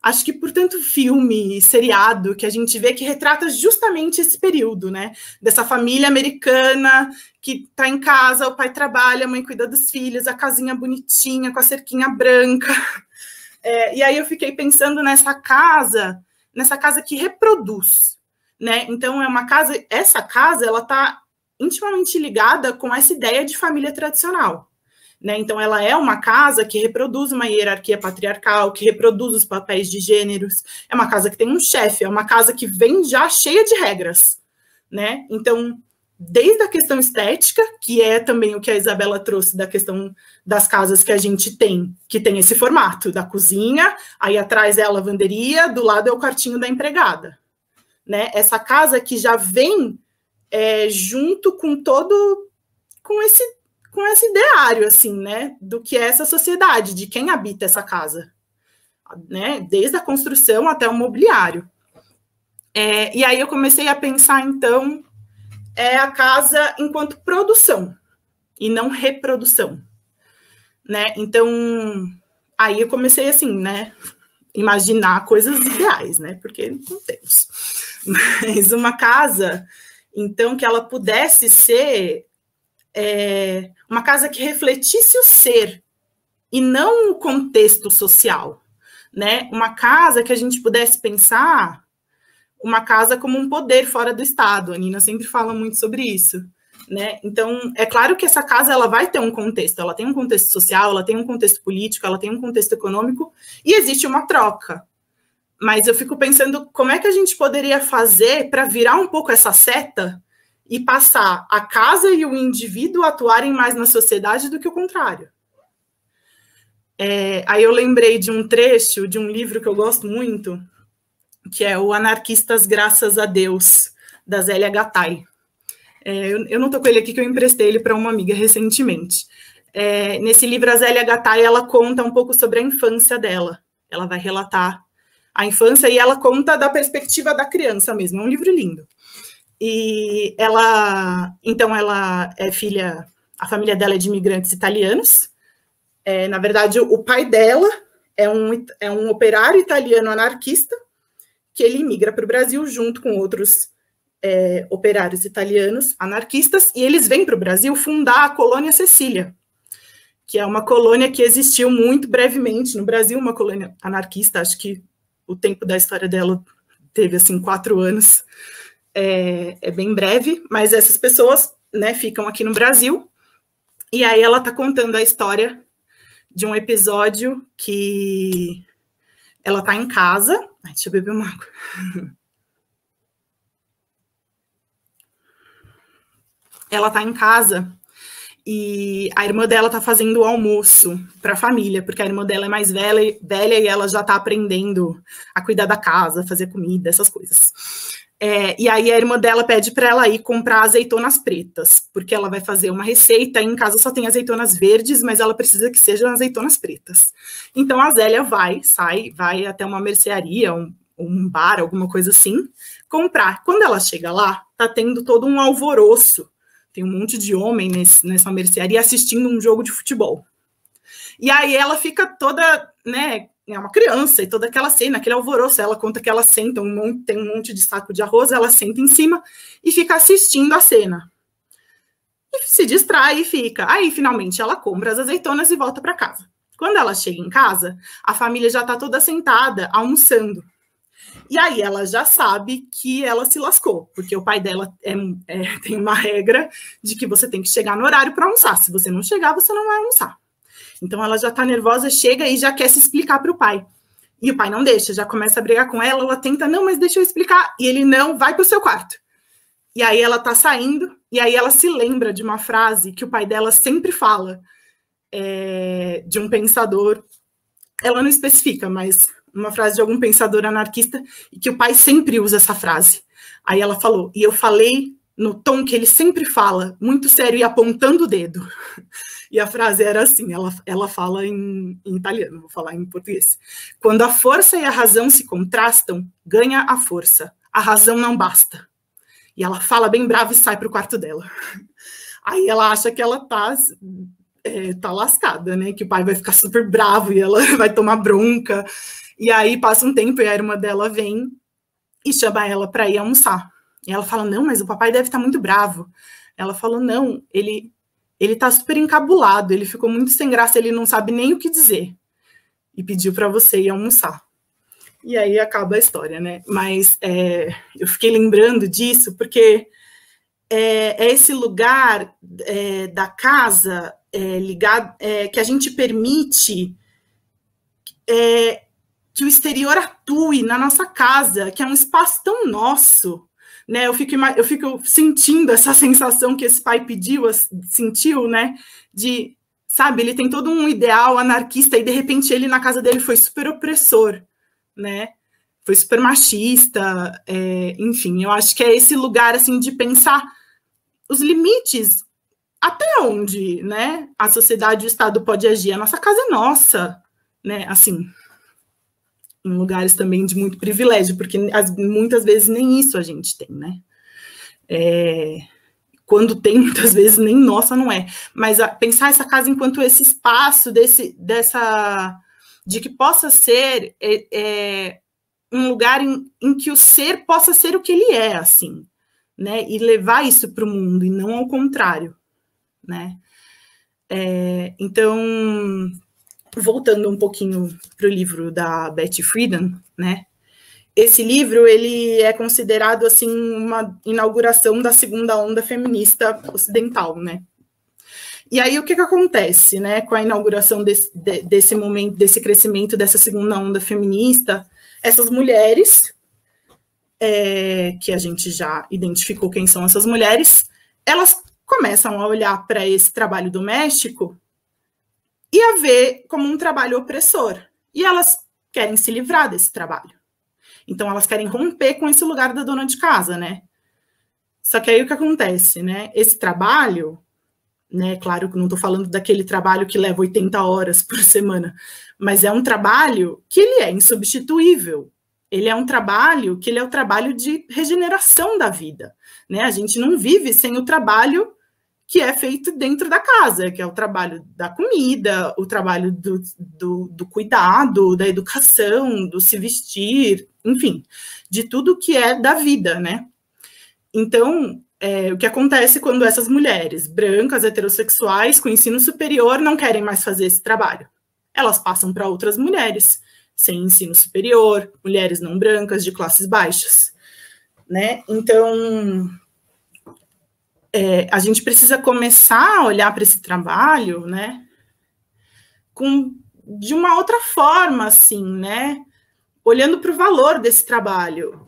acho que por tanto filme e seriado que a gente vê que retrata justamente esse período, né? Dessa família americana que está em casa, o pai trabalha, a mãe cuida dos filhos, a casinha bonitinha, com a cerquinha branca. E aí eu fiquei pensando nessa casa que reproduz, né? Então, essa casa, ela está intimamente ligada com essa ideia de família tradicional. Né? Então, ela é uma casa que reproduz uma hierarquia patriarcal, que reproduz os papéis de gêneros, é uma casa que tem um chefe, é uma casa que vem já cheia de regras, né? Então, desde a questão estética, que é também o que a Isabela trouxe da questão das casas que a gente tem, que tem esse formato da cozinha, aí atrás é a lavanderia, do lado é o quartinho da empregada, né? Essa casa que já vem junto com com esse ideário, assim, né, do que é essa sociedade, de quem habita essa casa, né, desde a construção até o mobiliário. E aí eu comecei a pensar, então, a casa enquanto produção, e não reprodução, né, então, aí eu comecei, assim, né, imaginar coisas ideais, né, porque não temos, mas uma casa, então, que ela pudesse ser uma casa que refletisse o ser e não o contexto social, né? Uma casa que a gente pudesse pensar uma casa como um poder fora do Estado. A Nina sempre fala muito sobre isso, né? Então, é claro que essa casa ela vai ter um contexto, ela tem um contexto social, ela tem um contexto político, ela tem um contexto econômico e existe uma troca. Mas eu fico pensando como é que a gente poderia fazer para virar um pouco essa seta e passar a casa e o indivíduo atuarem mais na sociedade do que o contrário. Aí eu lembrei de um trecho de um livro que eu gosto muito, que é o Anarquistas Graças a Deus, da Zélia Gattai. Eu não estou com ele aqui, que eu emprestei ele para uma amiga recentemente. Nesse livro, a Zélia Gattai, ela conta um pouco sobre a infância dela. Ela vai relatar a infância e ela conta da perspectiva da criança mesmo. É um livro lindo. E ela é filha, a família dela é de imigrantes italianos. Na verdade, o pai dela é um operário italiano anarquista que ele imigra para o Brasil junto com outros operários italianos anarquistas, e eles vêm para o Brasil fundar a colônia Cecília, que é uma colônia que existiu muito brevemente no Brasil, uma colônia anarquista. Acho que o tempo da história dela teve, assim, 4 anos. É bem breve, mas essas pessoas, né, ficam aqui no Brasil, e aí ela está contando a história de um episódio que ela está em casa. Deixa eu beber uma água. Ela está em casa e a irmã dela está fazendo o almoço para a família, porque a irmã dela é mais velha e ela já está aprendendo a cuidar da casa, fazer comida, essas coisas. E aí a irmã dela pede para ela ir comprar azeitonas pretas, porque ela vai fazer uma receita, e em casa só tem azeitonas verdes, mas ela precisa que sejam azeitonas pretas. Então a Zélia vai até uma mercearia, um bar, alguma coisa assim, comprar. Quando ela chega lá, tá tendo todo um alvoroço, tem um monte de homem nessa mercearia assistindo um jogo de futebol. E aí ela fica toda, né, é uma criança, e toda aquela cena, aquele alvoroço, ela conta que ela senta, tem um monte de saco de arroz, ela senta em cima e fica assistindo a cena. E se distrai e fica. Aí, finalmente, ela compra as azeitonas e volta para casa. Quando ela chega em casa, a família já está toda sentada, almoçando. E aí ela já sabe que ela se lascou, porque o pai dela tem uma regra de que você tem que chegar no horário para almoçar. Se você não chegar, você não vai almoçar. Então ela já está nervosa, chega e já quer se explicar para o pai. E o pai não deixa, já começa a brigar com ela, ela tenta, não, mas deixa eu explicar. E ele, não, vai para o seu quarto. E aí ela está saindo, e aí ela se lembra de uma frase que o pai dela sempre fala, de um pensador, ela não especifica, mas uma frase de algum pensador anarquista, e que o pai sempre usa essa frase. Aí ela falou, e eu falei no tom que ele sempre fala, muito sério e apontando o dedo. E a frase era assim, ela fala em italiano, vou falar em português. Quando a força e a razão se contrastam, ganha a força. A razão não basta. E ela fala bem brava e sai para o quarto dela. Aí ela acha que ela tá lascada, né? Que o pai vai ficar super bravo e ela vai tomar bronca. E aí passa um tempo e a irmã dela vem e chama ela para ir almoçar. E ela fala, não, mas o papai deve estar muito bravo. Ela falou, não, ele tá super encabulado, ele ficou muito sem graça, ele não sabe nem o que dizer. E pediu para você ir almoçar. E aí acaba a história, né? Mas eu fiquei lembrando disso porque é esse lugar da casa ligado, que a gente permite que o exterior atue na nossa casa, que é um espaço tão nosso, né? Eu fico sentindo essa sensação que esse pai sentiu, né? De, sabe, ele tem todo um ideal anarquista e de repente ele na casa dele foi super opressor, né? Foi super machista, enfim, eu acho que é esse lugar, assim, de pensar os limites, até onde, né, a sociedade e o Estado pode agir. A nossa casa é nossa, né, assim, em lugares também de muito privilégio, porque muitas vezes nem isso a gente tem, né? Quando tem, muitas vezes nem nossa não é. Mas pensar essa casa enquanto esse espaço de que possa ser um lugar em que o ser possa ser o que ele é, assim, né? E levar isso para o mundo, e não ao contrário, né? Então, voltando um pouquinho para o livro da Betty Friedan, né? Esse livro, ele é considerado, assim, uma inauguração da segunda onda feminista ocidental, né? E aí, o que acontece, né, com a inauguração desse momento, desse crescimento dessa segunda onda feminista? Essas mulheres, que a gente já identificou quem são essas mulheres, elas começam a olhar para esse trabalho doméstico e a ver como um trabalho opressor. E elas querem se livrar desse trabalho. Então, elas querem romper com esse lugar da dona de casa, né? Só que aí o que acontece, né? Esse trabalho, né? Claro que não estou falando daquele trabalho que leva 80 horas por semana, mas é um trabalho que ele é insubstituível. Ele é um trabalho que ele é o trabalho de regeneração da vida, né? A gente não vive sem o trabalho que é feito dentro da casa, que é o trabalho da comida, o trabalho do cuidado, da educação, do se vestir, enfim, de tudo que é da vida, né? Então, o que acontece quando essas mulheres brancas, heterossexuais, com ensino superior, não querem mais fazer esse trabalho? Elas passam para outras mulheres sem ensino superior, mulheres não brancas, de classes baixas, né? Então, a gente precisa começar a olhar para esse trabalho, né, de uma outra forma, assim, né, olhando para o valor desse trabalho,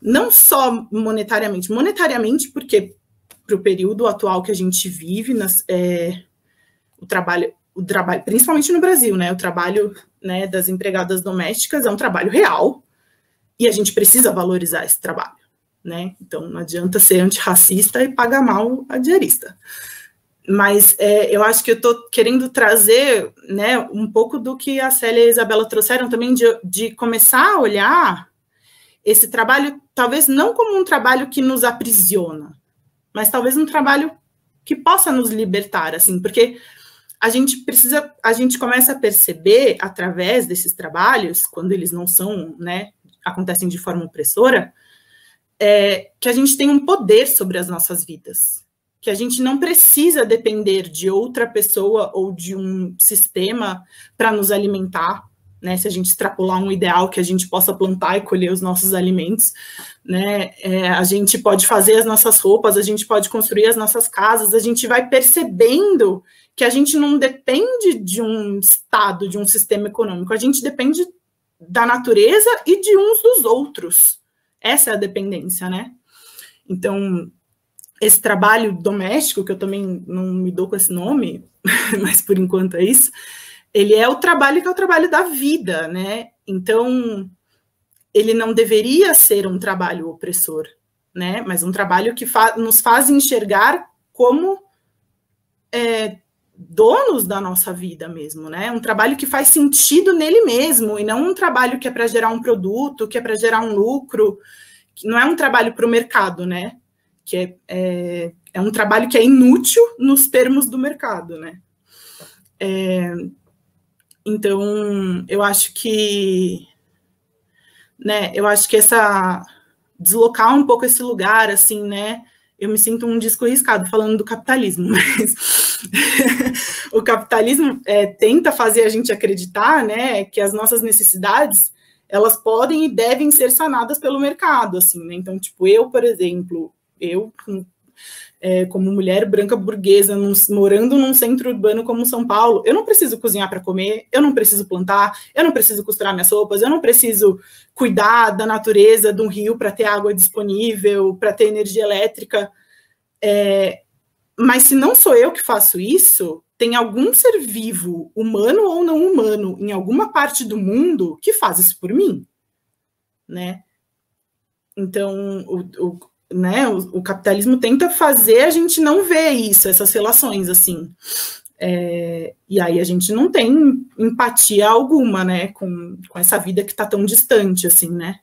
não só monetariamente, porque para o período atual que a gente vive, o trabalho, principalmente no Brasil, né, o trabalho, né, das empregadas domésticas é um trabalho real, e a gente precisa valorizar esse trabalho, né? Então, não adianta ser antirracista e pagar mal a diarista. Mas eu acho que eu estou querendo trazer, né, um pouco do que a Célia e a Isabela trouxeram também, de começar a olhar esse trabalho, talvez não como um trabalho que nos aprisiona, mas talvez um trabalho que possa nos libertar, assim, porque a gente começa a perceber, através desses trabalhos, quando eles não são, né, acontecem de forma opressora, que a gente tem um poder sobre as nossas vidas, que a gente não precisa depender de outra pessoa ou de um sistema para nos alimentar, né? Se a gente extrapolar um ideal que a gente possa plantar e colher os nossos alimentos, né? A gente pode fazer as nossas roupas, a gente pode construir as nossas casas, a gente vai percebendo que a gente não depende de um Estado, de um sistema econômico, a gente depende da natureza e de uns dos outros. Essa é a dependência, né? Então, esse trabalho doméstico, que eu também não me dou com esse nome, mas por enquanto é isso, ele é o trabalho que é o trabalho da vida, né? Então, ele não deveria ser um trabalho opressor, né? Mas um trabalho que nos faz enxergar como donos da nossa vida mesmo, né? Um trabalho que faz sentido nele mesmo, e não um trabalho que é para gerar um produto, que é para gerar um lucro, que não é um trabalho para o mercado, né? Que é um trabalho que é inútil nos termos do mercado, né? Então, eu acho que, né? Eu acho que deslocar um pouco esse lugar, assim, né? Eu me sinto um disco riscado falando do capitalismo, mas o capitalismo tenta fazer a gente acreditar, né? Que as nossas necessidades elas podem e devem ser sanadas pelo mercado, assim, né? Então, tipo, eu, por exemplo, como mulher branca burguesa, morando num centro urbano como São Paulo, eu não preciso cozinhar para comer, eu não preciso plantar, eu não preciso costurar minhas roupas, eu não preciso cuidar da natureza, de um rio para ter água disponível, para ter energia elétrica. Mas se não sou eu que faço isso, tem algum ser vivo, humano ou não humano, em alguma parte do mundo que faz isso por mim, né? Então, o capitalismo tenta fazer a gente não ver isso, essas relações, assim. E aí a gente não tem empatia alguma, né, com essa vida que está tão distante, assim, né?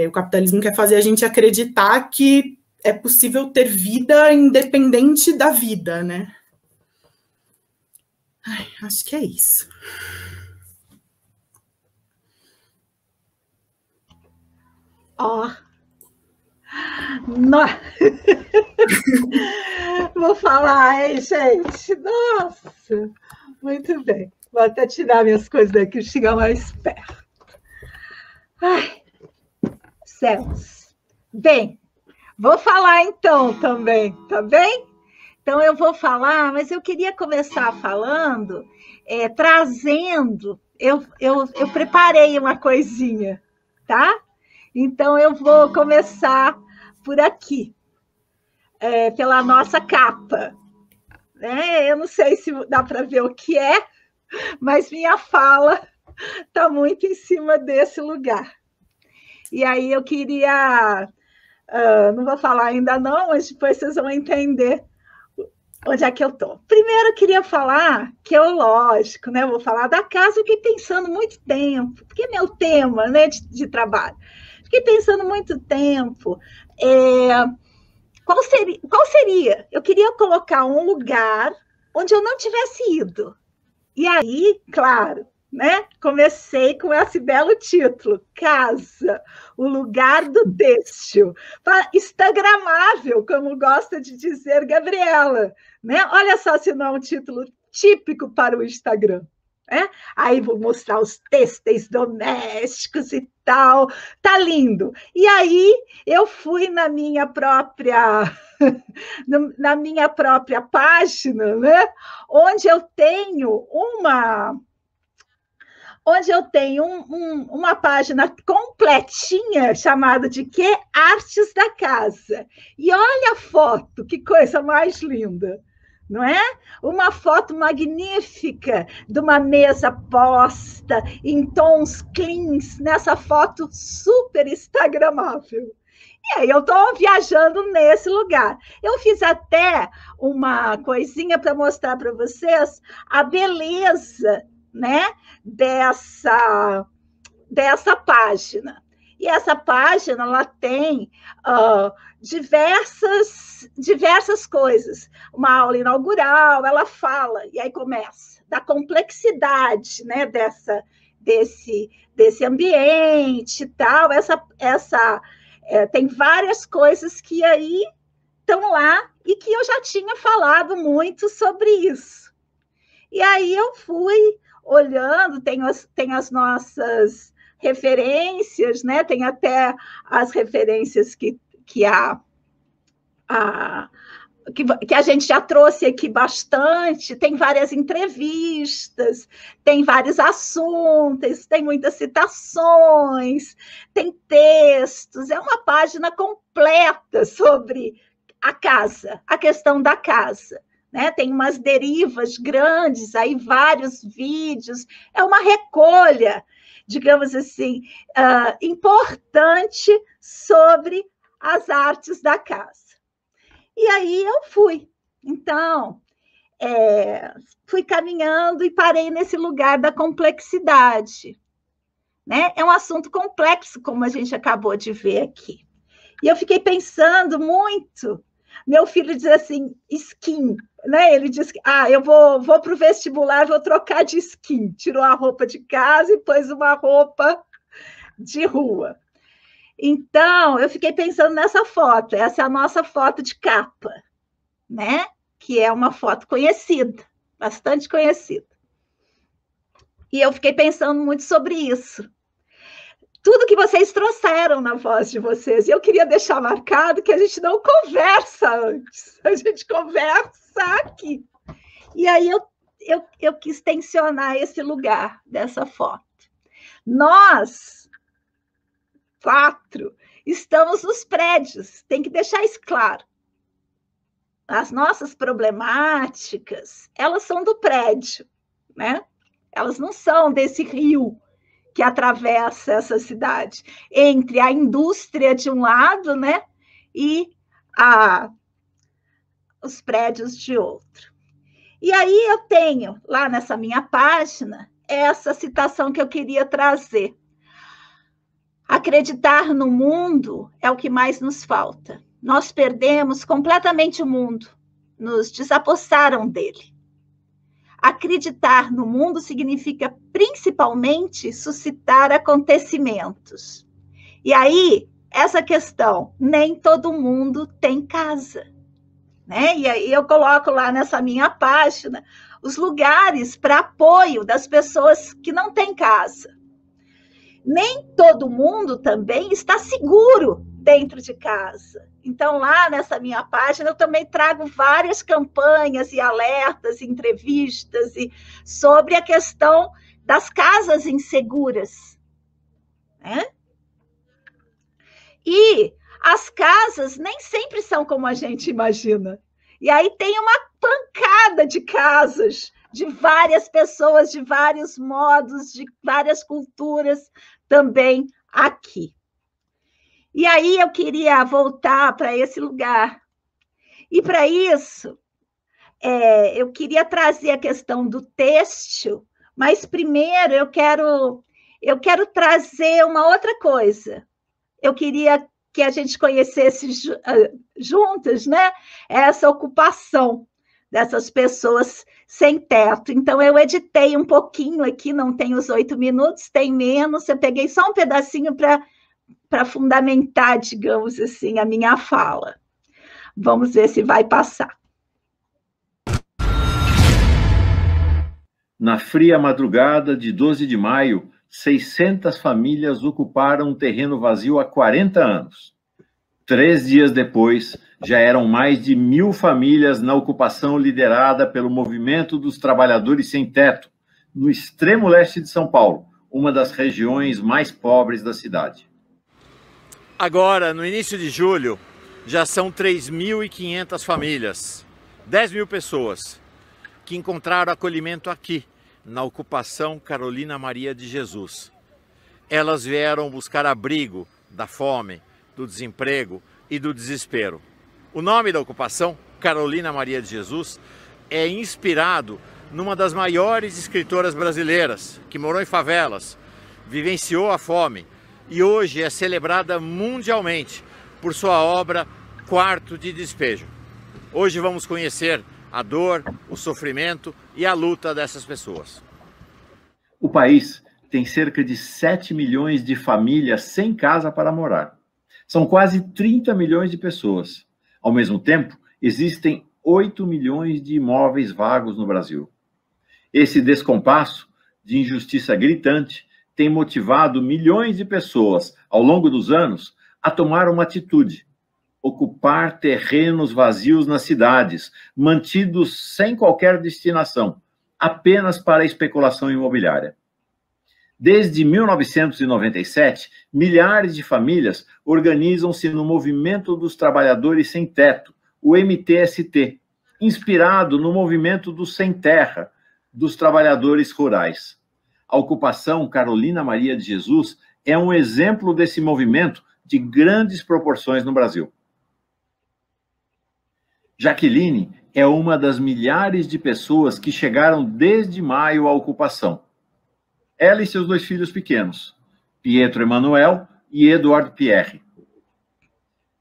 O capitalismo quer fazer a gente acreditar que é possível ter vida independente da vida, né? Acho que é isso. Vou falar, hein, gente? Nossa, muito bem. Vou até tirar minhas coisas daqui, chegar mais perto. Ai, céus. Bem, vou falar então também, tá bem? Então, eu vou falar, mas eu queria começar falando, trazendo, eu preparei uma coisinha, tá? Então, eu vou começar por aqui, pela nossa capa. Eu não sei se dá para ver o que é, mas minha fala está muito em cima desse lugar. E aí eu queria, não vou falar ainda não, mas depois vocês vão entender onde é que eu estou. Primeiro, eu queria falar que lógico, né? Eu vou falar da casa, eu fiquei pensando muito tempo, porque é meu tema, né, de trabalho. Fiquei pensando muito tempo. Qual seria? Eu queria colocar um lugar onde eu não tivesse ido. E aí, claro, né? Comecei com esse belo título, Casa, o lugar do têxtil. Instagramável, como gosta de dizer Gabriela. Né? Olha só se não é um título típico para o Instagram. Aí vou mostrar os têxteis domésticos e tal, tá lindo. E aí eu fui na minha própria página, né? Onde eu tenho uma página completinha chamada de quê? Artes da Casa. E olha a foto, que coisa mais linda. Não é? Uma foto magnífica de uma mesa posta em tons cleans, nessa foto super instagramável. E aí eu estou viajando nesse lugar. Eu fiz até uma coisinha para mostrar para vocês a beleza, né, dessa página. E essa página ela tem diversas coisas. Uma aula inaugural, ela fala, e aí começa, da complexidade, né, desse ambiente e tal. Tem várias coisas que aí estão lá e que eu já tinha falado muito sobre isso. E aí eu fui olhando, tem as nossas referências, né? Tem até as referências que a gente já trouxe aqui bastante, tem várias entrevistas, tem vários assuntos, tem muitas citações, tem textos, é uma página completa sobre a casa, a questão da casa, né? Tem umas derivas grandes, aí vários vídeos, é uma recolha, digamos assim, importante sobre as artes da casa. E aí eu fui. Então, fui caminhando e parei nesse lugar da complexidade, né? É um assunto complexo, como a gente acabou de ver aqui. E eu fiquei pensando muito. Meu filho diz assim, skin, né? Ele diz que eu vou para o vestibular, vou trocar de skin. Tirou a roupa de casa e pôs uma roupa de rua. Então, eu fiquei pensando nessa foto. Essa é a nossa foto de capa, né? Que é uma foto conhecida, bastante conhecida. E eu fiquei pensando muito sobre isso. Tudo que vocês trouxeram na voz de vocês. E eu queria deixar marcado que a gente não conversa antes. A gente conversa aqui. E aí eu quis tensionar esse lugar dessa foto. Nós 4, estamos nos prédios, tem que deixar isso claro. As nossas problemáticas, elas são do prédio, né? Elas não são desse rio que atravessa essa cidade, entre a indústria de um lado, né? E os prédios de outro. E aí eu tenho, lá nessa minha página, essa citação que eu queria trazer. Acreditar no mundo é o que mais nos falta. Nós perdemos completamente o mundo, nos desapossaram dele. Acreditar no mundo significa, principalmente, suscitar acontecimentos. E aí, essa questão, nem todo mundo tem casa, né? E aí eu coloco lá nessa minha página os lugares para apoio das pessoas que não têm casa. Nem todo mundo também está seguro dentro de casa. Então, lá nessa minha página, eu também trago várias campanhas e alertas, entrevistas sobre a questão das casas inseguras, né? E as casas nem sempre são como a gente imagina. E aí tem uma pancada de casas de várias pessoas, de vários modos, de várias culturas também aqui. E aí eu queria voltar para esse lugar. E para isso, eu queria trazer a questão do têxtil, mas primeiro eu quero trazer uma outra coisa. Eu queria que a gente conhecesse juntas, né, essa ocupação dessas pessoas sem teto. Então, eu editei um pouquinho aqui, não tem os 8 minutos, tem menos, eu peguei só um pedacinho para fundamentar, digamos assim, a minha fala. Vamos ver se vai passar. Na fria madrugada de 12 de maio, 600 famílias ocuparam um terreno vazio há 40 anos. 3 dias depois, já eram mais de 1.000 famílias na ocupação liderada pelo Movimento dos Trabalhadores Sem Teto, no extremo leste de São Paulo, uma das regiões mais pobres da cidade. Agora, no início de julho, já são 3.500 famílias, 10.000 pessoas, que encontraram acolhimento aqui, na ocupação Carolina Maria de Jesus. Elas vieram buscar abrigo da fome, do desemprego e do desespero. O nome da ocupação, Carolina Maria de Jesus, é inspirado numa das maiores escritoras brasileiras, que morou em favelas, vivenciou a fome e hoje é celebrada mundialmente por sua obra Quarto de Despejo. Hoje vamos conhecer a dor, o sofrimento e a luta dessas pessoas. O país tem cerca de 7 milhões de famílias sem casa para morar. São quase 30 milhões de pessoas. Ao mesmo tempo, existem 8 milhões de imóveis vagos no Brasil. Esse descompasso de injustiça gritante tem motivado milhões de pessoas, ao longo dos anos, a tomar uma atitude: ocupar terrenos vazios nas cidades, mantidos sem qualquer destinação, apenas para a especulação imobiliária. Desde 1997, milhares de famílias organizam-se no Movimento dos Trabalhadores Sem Teto, o MTST, inspirado no movimento do Sem Terra, dos trabalhadores rurais. A ocupação Carolina Maria de Jesus é um exemplo desse movimento de grandes proporções no Brasil. Jaqueline é uma das milhares de pessoas que chegaram desde maio à ocupação. Ela e seus 2 filhos pequenos, Pietro Emanuel e Eduardo Pierre.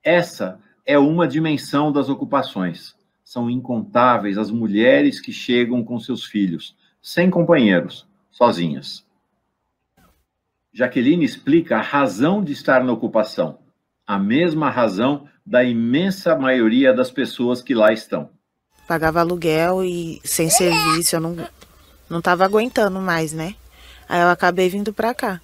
Essa é uma dimensão das ocupações. São incontáveis as mulheres que chegam com seus filhos, sem companheiros, sozinhas. Jaqueline explica a razão de estar na ocupação, a mesma razão da imensa maioria das pessoas que lá estão. Pagava aluguel e sem serviço, eu não estava aguentando mais, né? Aí eu acabei vindo para cá.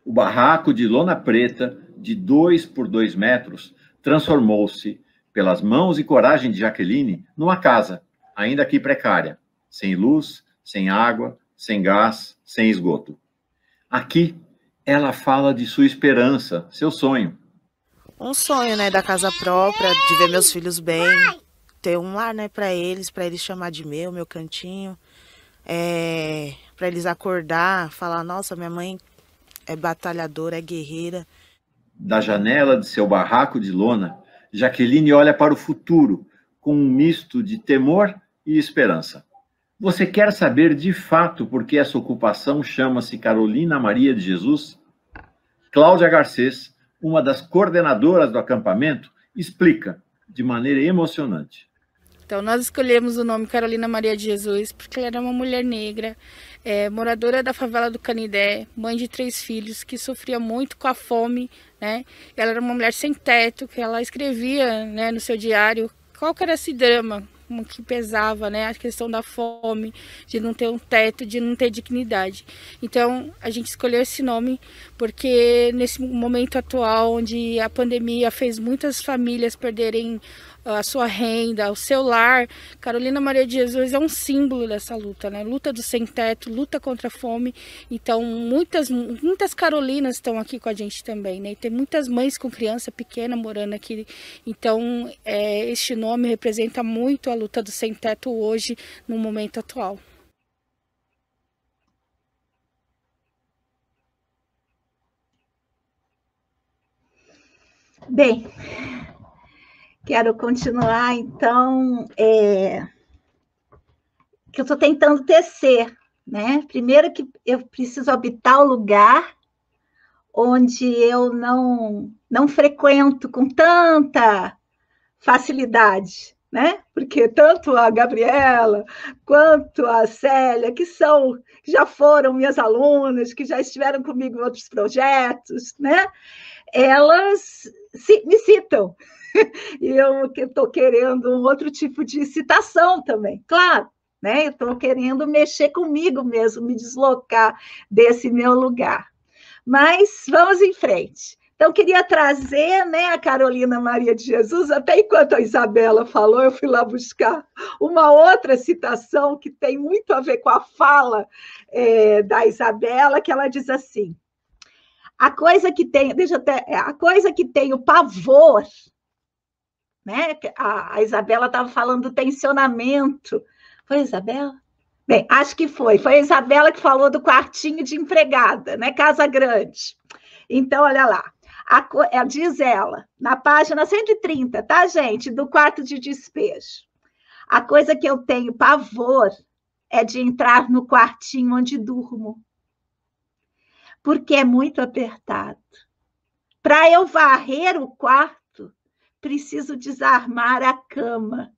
O barraco de lona preta, de 2 por 2 metros, transformou-se, pelas mãos e coragem de Jaqueline, numa casa, ainda aqui precária, sem luz, sem água, sem gás, sem esgoto. Aqui, ela fala de sua esperança, seu sonho. Um sonho, né, da casa própria, de ver meus filhos bem, ter um lar, né, para eles chamar de meu cantinho, para eles acordar, falar, nossa, minha mãe é batalhadora, é guerreira. Da janela de seu barraco de lona, Jaqueline olha para o futuro com um misto de temor e esperança. Você quer saber de fato por que essa ocupação chama-se Carolina Maria de Jesus? Cláudia Garcês, uma das coordenadoras do acampamento, explica de maneira emocionante. Então, nós escolhemos o nome Carolina Maria de Jesus porque ela era uma mulher negra, moradora da favela do Canindé, mãe de 3 filhos, que sofria muito com a fome, né? Ela era uma mulher sem teto, que ela escrevia, né, no seu diário qual que era esse drama, como que pesava, né, a questão da fome, de não ter um teto, de não ter dignidade. Então, a gente escolheu esse nome porque nesse momento atual, onde a pandemia fez muitas famílias perderem a sua renda, o seu lar, Carolina Maria de Jesus é um símbolo dessa luta, né? Luta do sem teto, luta contra a fome. Então, muitas Carolinas estão aqui com a gente também, né? E tem muitas mães com criança pequena morando aqui. Então, este nome representa muito a luta do sem teto hoje, no momento atual. Bem, quero continuar, então, que eu estou tentando tecer, né? Primeiro que eu preciso habitar o lugar onde eu não frequento com tanta facilidade, né? Porque tanto a Gabriela quanto a Célia, que já foram minhas alunas, que já estiveram comigo em outros projetos, né? Elas me citam. E eu estou querendo um outro tipo de citação também, claro, né? Eu estou querendo mexer comigo mesmo, me deslocar desse meu lugar. Mas vamos em frente. Então, queria trazer, né, a Carolina Maria de Jesus, até enquanto a Isabela falou, eu fui lá buscar uma outra citação que tem muito a ver com a fala da Isabela, que ela diz assim: a coisa que tem o pavor, né? A Isabela estava falando do tensionamento. Foi a Isabela? Bem, acho que foi. Foi a Isabela que falou do quartinho de empregada, né? Casa Grande. Então, olha lá. Diz ela, na página 130, tá, gente? Do quarto de despejo. A coisa que eu tenho pavor é de entrar no quartinho onde durmo, porque é muito apertado. Para eu varrer o quarto, preciso desarmar a cama.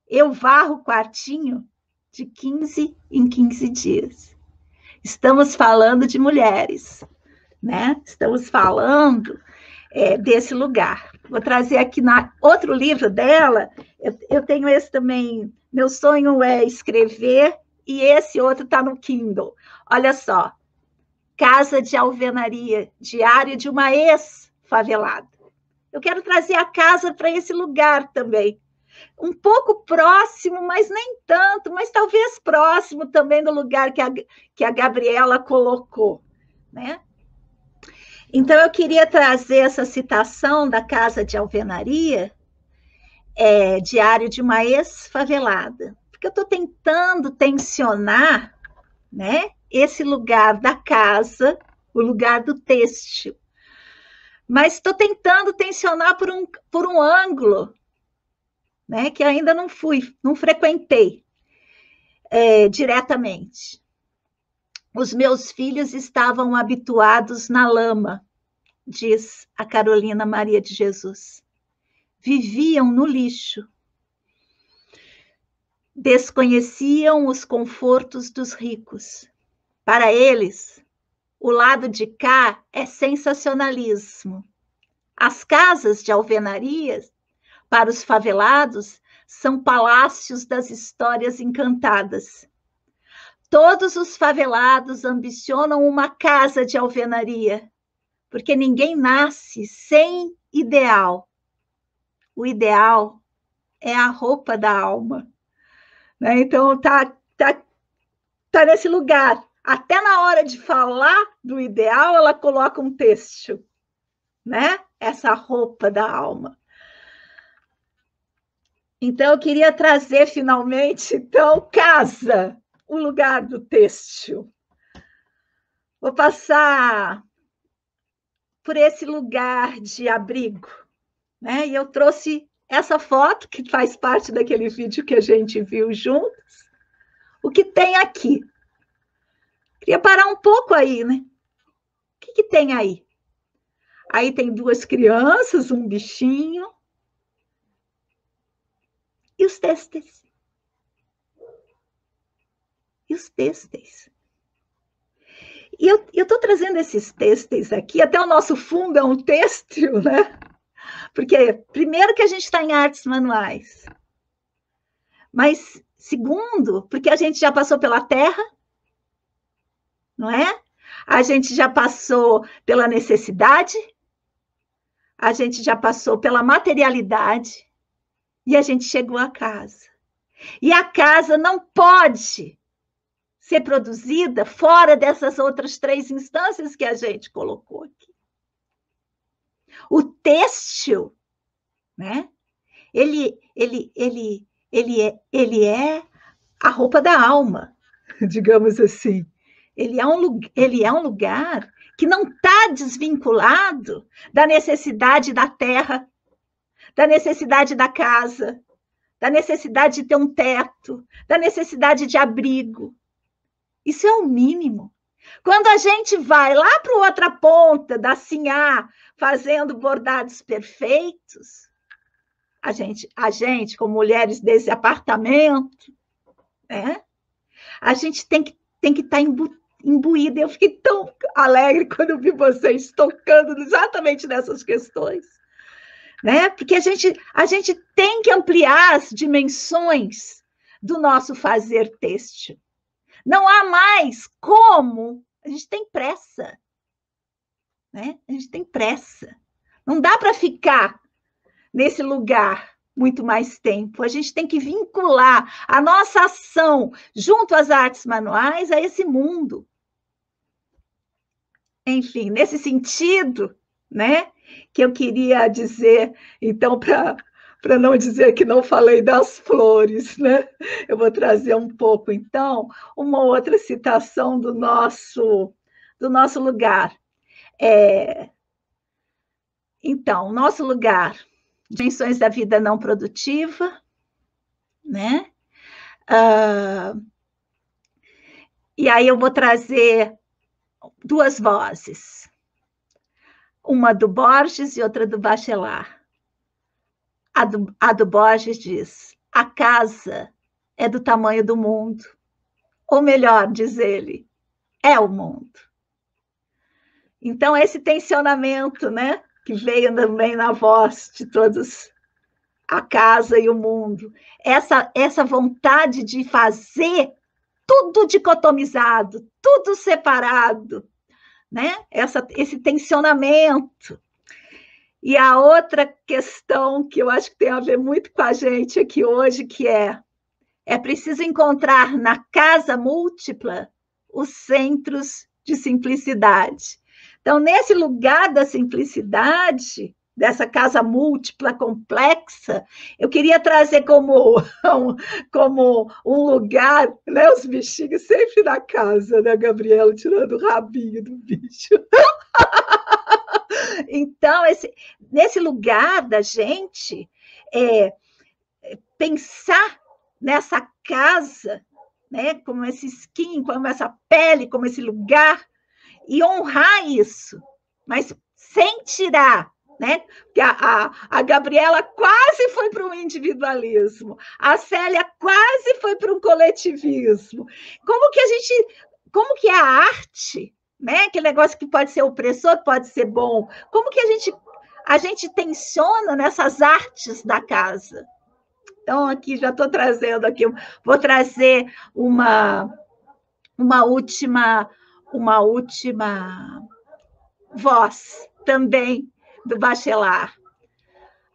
Eu varro o quartinho de 15 em 15 dias. Estamos falando de mulheres, né? Estamos falando desse lugar. Vou trazer aqui outro livro dela. Eu tenho esse também. Meu sonho é escrever, e esse outro está no Kindle. Olha só. Casa de Alvenaria, diário de uma ex-favelada. Eu quero trazer a casa para esse lugar também. Um pouco próximo, mas nem tanto, mas talvez próximo também do lugar que a Gabriela colocou, né? Então, eu queria trazer essa citação da Casa de Alvenaria, diário de uma ex-favelada, porque eu estou tentando tensionar, né, esse lugar da casa, o lugar do têxtil, mas estou tentando tensionar por um ângulo, né, que ainda não frequentei diretamente. Os meus filhos estavam habituados na lama, diz a Carolina Maria de Jesus. Viviam no lixo. Desconheciam os confortos dos ricos. Para eles, o lado de cá é sensacionalismo. As casas de alvenarias, para os favelados, são palácios das histórias encantadas. Todos os favelados ambicionam uma casa de alvenaria, porque ninguém nasce sem ideal. O ideal é a roupa da alma. Né? Então, tá nesse lugar. Até na hora de falar do ideal, ela coloca um têxtil, né? Essa roupa da alma. Então, eu queria trazer, finalmente, então, casa, o lugar do têxtil. Vou passar por esse lugar de abrigo, né? E eu trouxe essa foto, que faz parte daquele vídeo que a gente viu juntos. O que tem aqui? Queria parar um pouco aí, né? O que tem aí? Aí tem duas crianças, um bichinho. E os têxteis? E os têxteis? E eu estou trazendo esses têxteis aqui, até o nosso fundo é um têxtil, né? Porque, primeiro, que a gente está em artes manuais. Mas, segundo, porque a gente já passou pela terra, não é? A gente já passou pela necessidade, a gente já passou pela materialidade, e a gente chegou à casa. E a casa não pode ser produzida fora dessas outras três instâncias que a gente colocou aqui. O têxtil, né? Ele é a roupa da alma, digamos assim. Ele é um lugar que não está desvinculado da necessidade da terra, da necessidade da casa, da necessidade de ter um teto, da necessidade de abrigo. Isso é o mínimo. Quando a gente vai lá para a outra ponta da Sinhá, fazendo bordados perfeitos, a gente, como mulheres desse apartamento, né? A gente tem que estar imbuída. Eu fiquei tão alegre quando eu vi vocês tocando exatamente nessas questões, né? Porque a gente tem que ampliar as dimensões do nosso fazer têxtil. Não há mais como. A gente tem pressa, né? A gente tem pressa. Não dá para ficar nesse lugar muito mais tempo. A gente tem que vincular a nossa ação junto às artes manuais a esse mundo. Enfim, nesse sentido, né, que eu queria dizer, então, para não dizer que não falei das flores, né? Eu vou trazer um pouco, então, uma outra citação do nosso lugar. Então, nosso lugar, dimensões da vida não produtiva, né? E aí eu vou trazer duas vozes, uma do Borges e outra do Bachelard. A do Borges diz: a casa é do tamanho do mundo. Ou melhor, diz ele, é o mundo. Então, esse tensionamento, né, que veio também na voz de todos, a casa e o mundo. Essa vontade de fazer tudo dicotomizado, tudo separado, né? Esse tensionamento. E a outra questão que eu acho que tem a ver muito com a gente aqui hoje, que é preciso encontrar na casa múltipla os centros de simplicidade. Então, nesse lugar da simplicidade, dessa casa múltipla, complexa, eu queria trazer como um lugar, né, os bichinhos sempre na casa, né, Gabriela, tirando o rabinho do bicho. Então, nesse lugar da gente, pensar nessa casa, né, como esse skin, como essa pele, como esse lugar, e honrar isso, mas sem tirar, né? Porque a Gabriela quase foi para um individualismo, a Célia quase foi para um coletivismo. Como que a arte, né? Aquele negócio que pode ser opressor, pode ser bom, como que a gente tensiona nessas artes da casa? Então, aqui já estou trazendo aqui, vou trazer uma última voz também do Bachelard.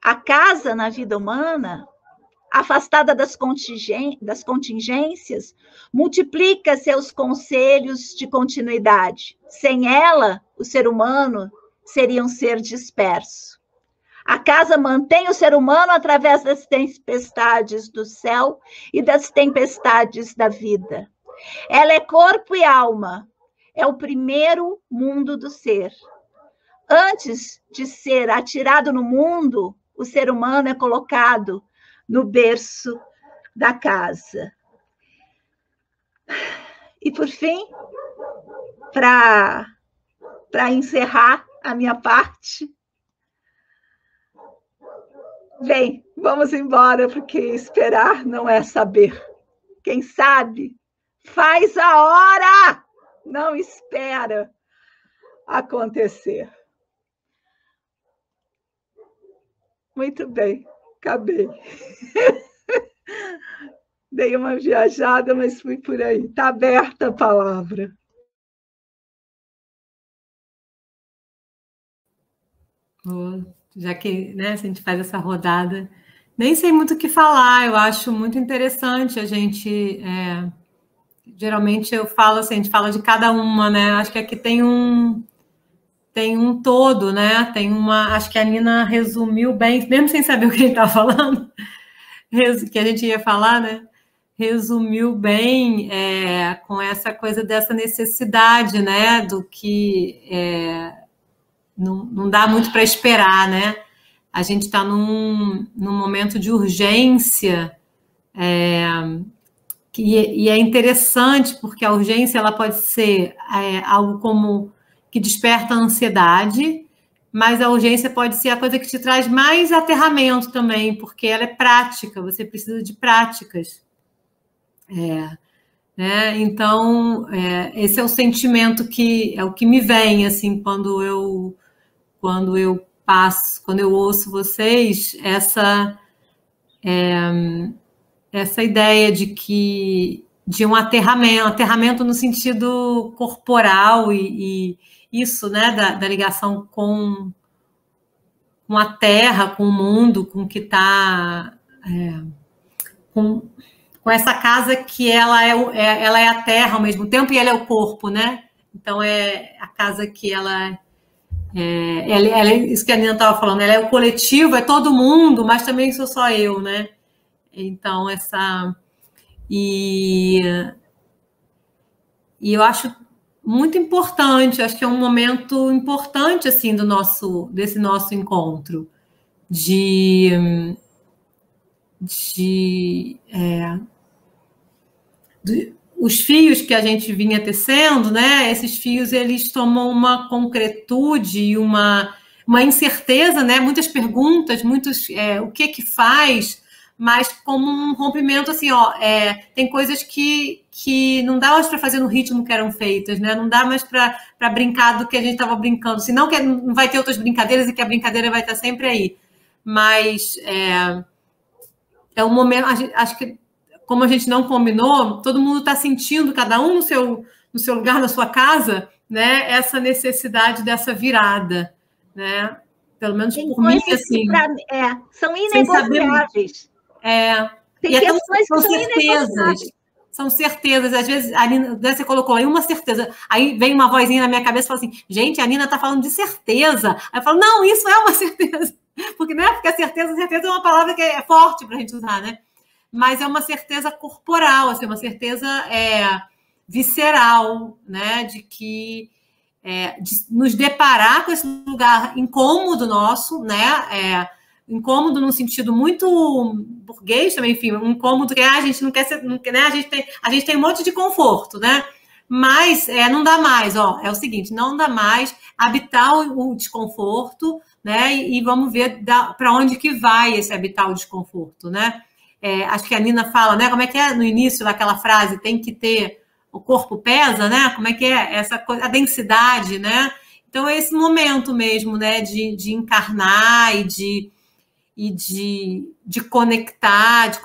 A casa na vida humana, afastada das contingências, multiplica seus conselhos de continuidade. Sem ela, o ser humano seria um ser disperso. A casa mantém o ser humano através das tempestades do céu e das tempestades da vida. Ela é corpo e alma, é o primeiro mundo do ser. Antes de ser atirado no mundo, o ser humano é colocado no berço da casa. E, por fim, para encerrar a minha parte, bem, vamos embora, porque esperar não é saber. Quem sabe, faz a hora, não espera acontecer. Muito bem, acabei. Dei uma viajada, mas fui por aí. Está aberta a palavra. Já que, né, se a gente faz essa rodada, nem sei muito o que falar, eu acho muito interessante a gente... geralmente eu falo assim, a gente fala de cada uma, né? Acho que aqui tem um todo, né? Acho que a Nina resumiu bem, mesmo sem saber o que a gente estava falando, que a gente ia falar, né? Resumiu bem com essa coisa dessa necessidade, né? Do que não dá muito para esperar, né? A gente está num momento de urgência, e é interessante porque a urgência ela pode ser algo como que desperta a ansiedade, mas a urgência pode ser a coisa que te traz mais aterramento também, porque ela é prática, você precisa de práticas. Né? Então, esse é o sentimento que é o que me vem assim quando eu ouço vocês, essa ideia de um aterramento no sentido corporal e isso, né, da ligação com a terra, com o mundo, com o que está com essa casa que ela é a terra ao mesmo tempo e ela é o corpo, né? Então é a casa que ela é isso que a Nina estava falando, ela é o coletivo, é todo mundo, mas também sou só eu, né? Então e eu acho muito importante, acho que é um momento importante assim desse nosso encontro os fios que a gente vinha tecendo, né? Esses fios eles tomam uma concretude e uma incerteza, né? Muitas perguntas, o que faz, mas como um rompimento, assim, ó, tem coisas que não dá mais para fazer no ritmo que eram feitas, né? Não dá mais para brincar do que a gente estava brincando, senão que não vai ter outras brincadeiras e que a brincadeira vai estar sempre aí. Mas é um momento, acho que, como a gente não combinou, todo mundo está sentindo, cada um no seu lugar, na sua casa, né? Essa necessidade dessa virada, né? Pelo menos por mim, assim. São inegociáveis. E até são certezas. São certezas. Às vezes, a Nina, você colocou aí uma certeza. Aí vem uma vozinha na minha cabeça e fala assim: gente, a Nina está falando de certeza. Aí eu falo: não, isso é uma certeza. Porque, né? Porque a certeza é uma palavra que é forte para a gente usar, né? Mas é uma certeza corporal, assim, uma certeza visceral, né? De que de nos deparar com esse lugar incômodo nosso, né? Incômodo num sentido muito burguês também, enfim, um incômodo que a gente não quer ser, né? A gente tem um monte de conforto, né? Mas não dá mais, ó. É o seguinte, não dá mais habitar o desconforto, né? E vamos ver para onde que vai esse habitar o desconforto, né? Acho que a Nina fala, né? Como é que é no início daquela frase? Tem que ter o corpo pesa, né? Como é que é essa coisa, a densidade, né? Então é esse momento mesmo, né? De encarnar e de conectar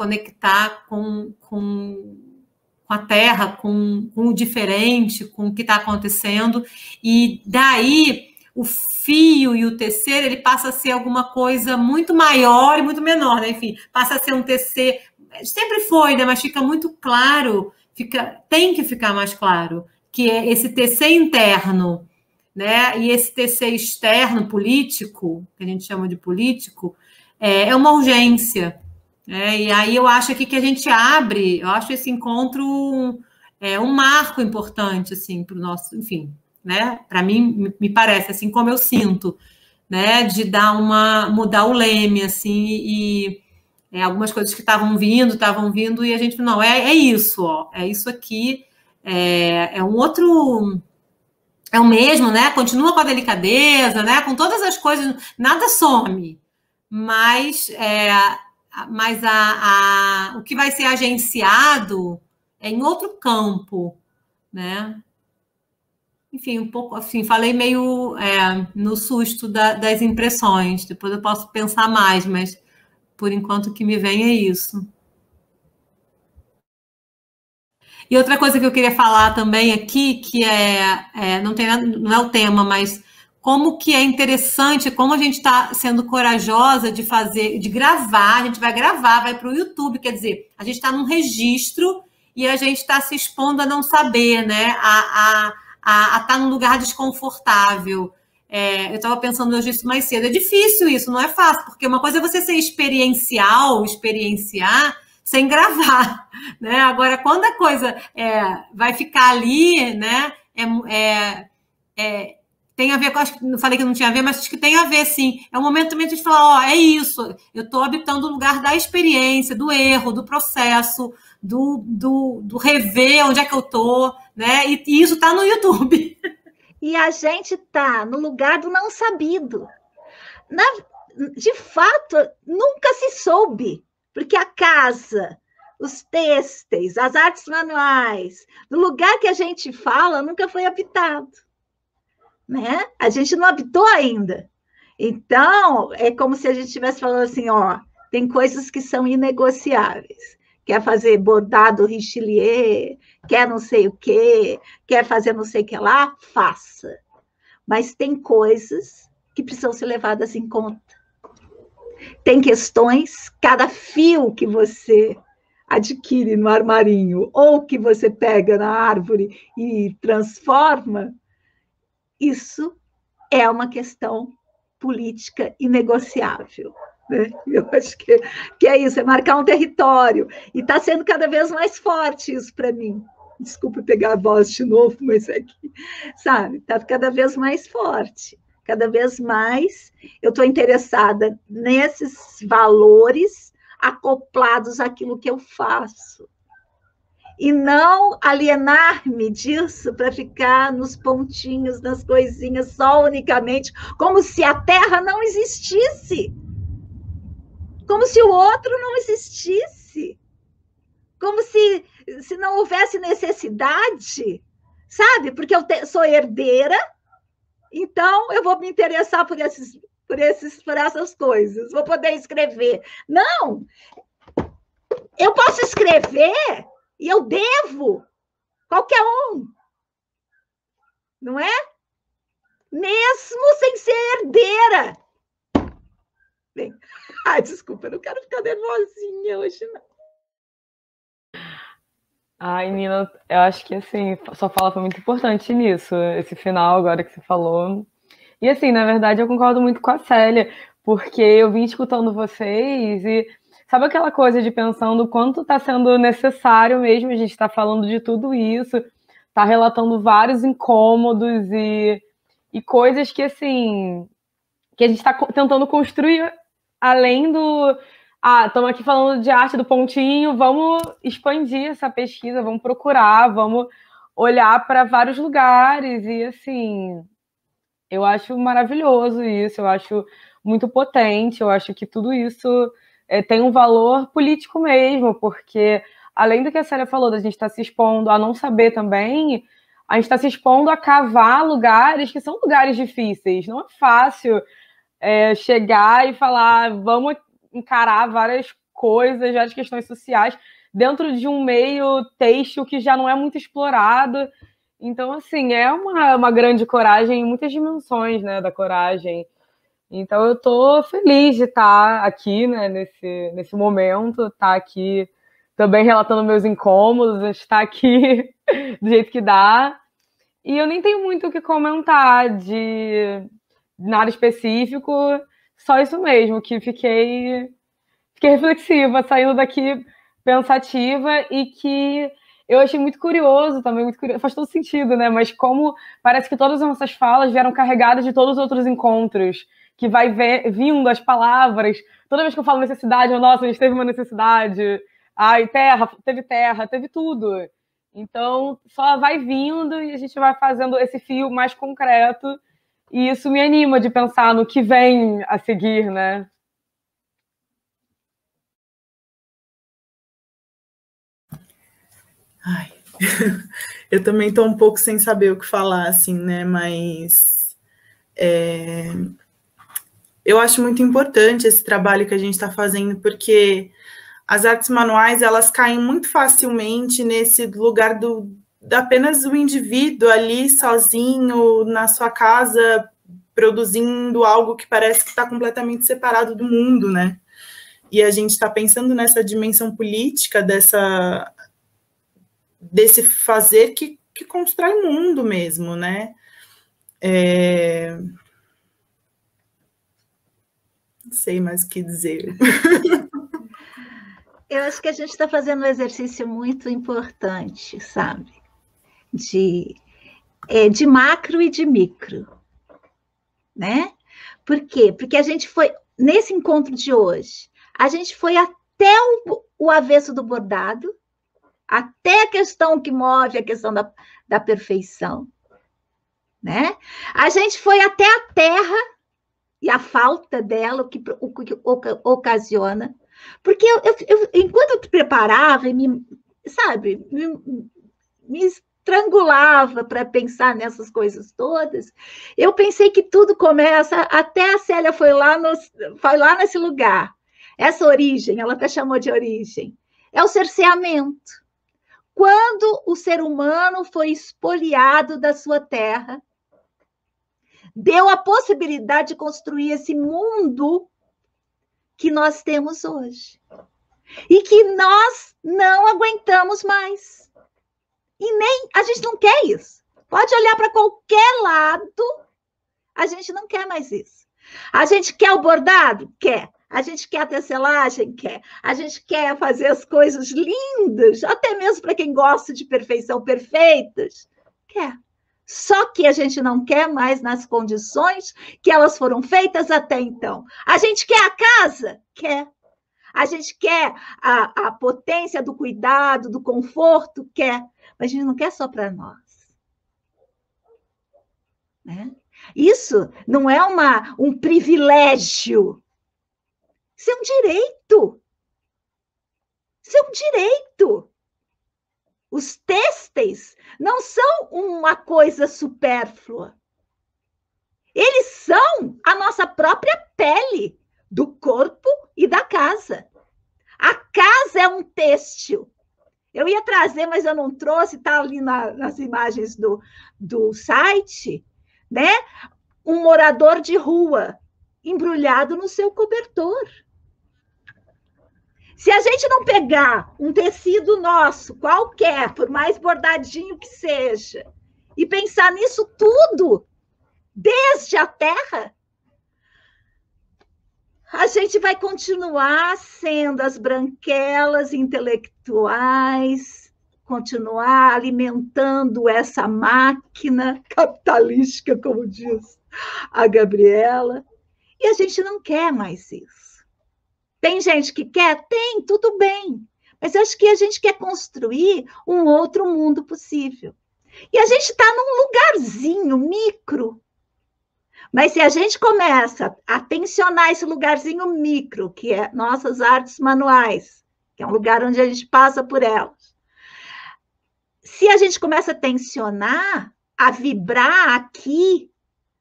com a Terra, com o diferente, com o que está acontecendo. E daí o fio e o tecer, ele passa a ser alguma coisa muito maior e muito menor, né? Enfim, passa a ser um tecer, sempre foi, né? Mas fica muito claro, tem que ficar mais claro, que é esse tecer interno, né? E esse tecer externo político, que a gente chama de político, é uma urgência. E aí eu acho aqui que a gente abre, eu acho esse encontro um marco importante, assim, para o nosso, enfim, né? Para mim, me parece, assim como eu sinto, né? De mudar o leme, assim, e algumas coisas que estavam vindo, e a gente, não, é isso, ó, é isso aqui, é um outro, é o mesmo, né? Continua com a delicadeza, né? Com todas as coisas, nada some, mas o que vai ser agenciado é em outro campo, né? Enfim, um pouco assim, falei meio no susto das impressões. Depois eu posso pensar mais, mas por enquanto o que me vem é isso. E outra coisa que eu queria falar também aqui, que não é o tema, mas como que é interessante, como a gente está sendo corajosa de gravar, a gente vai gravar, vai para o YouTube, quer dizer, a gente está num registro e a gente está se expondo a não saber, né? A estar num lugar desconfortável. Eu estava pensando hoje isso mais cedo. É difícil isso, não é fácil, porque uma coisa é você ser experienciar sem gravar, né? Agora, quando a coisa vai ficar ali, né? Tem a ver, acho que não falei que não tinha a ver, mas acho que tem a ver, sim. É um momento também de a gente falar, é isso, eu estou habitando o lugar da experiência, do erro, do processo, do rever onde é que eu estou, né? E isso está no YouTube. E a gente está no lugar do não sabido. De fato, nunca se soube, porque a casa, os têxteis, as artes manuais, no lugar que a gente fala, nunca foi habitado. Né? A gente não habitou ainda. Então, é como se a gente estivesse falando assim, ó, tem coisas que são inegociáveis. Quer fazer bordado Richelieu, quer não sei o quê, quer fazer não sei o que lá, faça. Mas tem coisas que precisam ser levadas em conta. Tem questões, cada fio que você adquire no armarinho ou que você pega na árvore e transforma, isso é uma questão política inegociável. Né? Eu acho que é isso, é marcar um território. E está sendo cada vez mais forte isso para mim. Desculpe pegar a voz de novo, mas é que, sabe, está cada vez mais forte. Cada vez mais eu estou interessada nesses valores acoplados àquilo que eu faço. E não alienar-me disso para ficar nos pontinhos, nas coisinhas, só unicamente, como se a Terra não existisse. como se o outro não existisse, como se não houvesse necessidade, sabe? Porque eu sou herdeira, então eu vou me interessar por essas coisas, vou poder escrever. Não! Eu posso escrever e eu devo, qualquer um, não é? Mesmo sem ser herdeira. Bem, desculpa, eu não quero ficar nervosinha hoje, não. Ai, Nina, eu acho que, assim, sua fala foi muito importante nisso, esse final agora que você falou. E, assim, na verdade, eu concordo muito com a Célia, porque eu vim escutando vocês e sabe aquela coisa de pensando o quanto está sendo necessário mesmo a gente estar falando de tudo isso, tá relatando vários incômodos e coisas que, assim, que a gente está tentando construir além do... estamos aqui falando de arte do pontinho, vamos expandir essa pesquisa, vamos procurar, vamos olhar para vários lugares e, assim, eu acho maravilhoso isso, eu acho muito potente, eu acho que tudo isso tem um valor político mesmo, porque além do que a Célia falou, da gente estar se expondo a não saber também, a gente está se expondo a cavar lugares que são lugares difíceis. Não é fácil chegar e falar, vamos encarar várias coisas, várias questões sociais, dentro de um meio têxtil que já não é muito explorado. Então, assim, é uma grande coragem em muitas dimensões, né, da coragem. Então, eu estou feliz de estar aqui, né, nesse momento, estar aqui também relatando meus incômodos, estar aqui do jeito que dá. E eu nem tenho muito o que comentar de nada específico, só isso mesmo, que fiquei reflexiva, saindo daqui pensativa e que eu achei muito curioso também, muito curioso, faz todo sentido, né? Mas como parece que todas as nossas falas vieram carregadas de todos os outros encontros, que vai vindo as palavras. Toda vez que eu falo necessidade, nossa, a gente teve uma necessidade. Ai, terra, teve tudo. Então, só vai vindo e a gente vai fazendo esse fio mais concreto. E isso me anima de pensar no que vem a seguir, né? Ai, eu também estou um pouco sem saber o que falar, assim, né? Mas eu acho muito importante esse trabalho que a gente está fazendo, porque as artes manuais, elas caem muito facilmente nesse lugar apenas o indivíduo ali sozinho na sua casa produzindo algo que parece que está completamente separado do mundo, né? E a gente está pensando nessa dimensão política desse fazer que constrói o mundo mesmo, né? Não sei mais o que dizer. Eu acho que a gente está fazendo um exercício muito importante, sabe? De macro e de micro, né? Por quê? Porque a gente foi, nesse encontro de hoje, a gente foi até o avesso do bordado, até a questão que move a questão da perfeição, né? A gente foi até a terra e a falta dela, o que ocasiona. Porque enquanto eu te preparava, me estrangulava para pensar nessas coisas todas, eu pensei que tudo começa, até a Célia foi lá nesse lugar. Essa origem, ela até chamou de origem, é o cerceamento. Quando o ser humano foi expoliado da sua terra, deu a possibilidade de construir esse mundo que nós temos hoje. E que nós não aguentamos mais. E nem a gente não quer isso. Pode olhar para qualquer lado, a gente não quer mais isso. A gente quer o bordado? Quer. A gente quer a tecelagem? Quer. A gente quer fazer as coisas lindas, até mesmo para quem gosta de perfeição, perfeitas? Quer. Só que a gente não quer mais nas condições que elas foram feitas até então. A gente quer a casa? Quer. A gente quer a potência do cuidado, do conforto? Quer. Mas a gente não quer só para nós. Né? Isso não é um privilégio. Isso é um direito. Isso é um direito. Os têxteis não são uma coisa supérflua. Eles são a nossa própria pele, do corpo e da casa. A casa é um têxtil. Eu ia trazer, mas eu não trouxe, está ali nas imagens do site, né? Um morador de rua embrulhado no seu cobertor. Se a gente não pegar um tecido nosso, qualquer, por mais bordadinho que seja, e pensar nisso tudo, desde a terra, a gente vai continuar sendo as branquelas intelectuais, continuar alimentando essa máquina capitalística, como diz a Gabriela, e a gente não quer mais isso. Tem gente que quer? Tem, tudo bem. Mas eu acho que a gente quer construir um outro mundo possível. E a gente está num lugarzinho micro. Mas se a gente começa a tensionar esse lugarzinho micro, que é nossas artes manuais, que é um lugar onde a gente passa por elas, se a gente começa a tensionar, a vibrar aqui,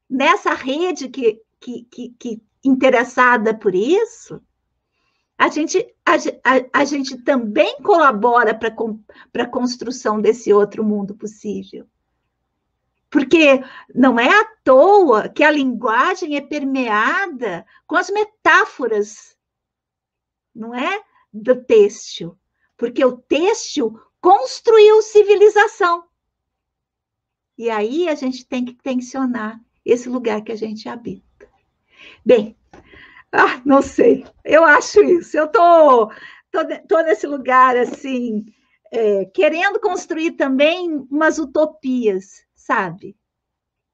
nessa rede que interessada por isso, a gente também colabora para a construção desse outro mundo possível. Porque não é à toa que a linguagem é permeada com as metáforas, não é? Do têxtil. Porque o têxtil construiu civilização. E aí a gente tem que tensionar esse lugar que a gente habita. Bem, não sei, eu acho isso. Eu tô nesse lugar, assim, querendo construir também umas utopias, sabe?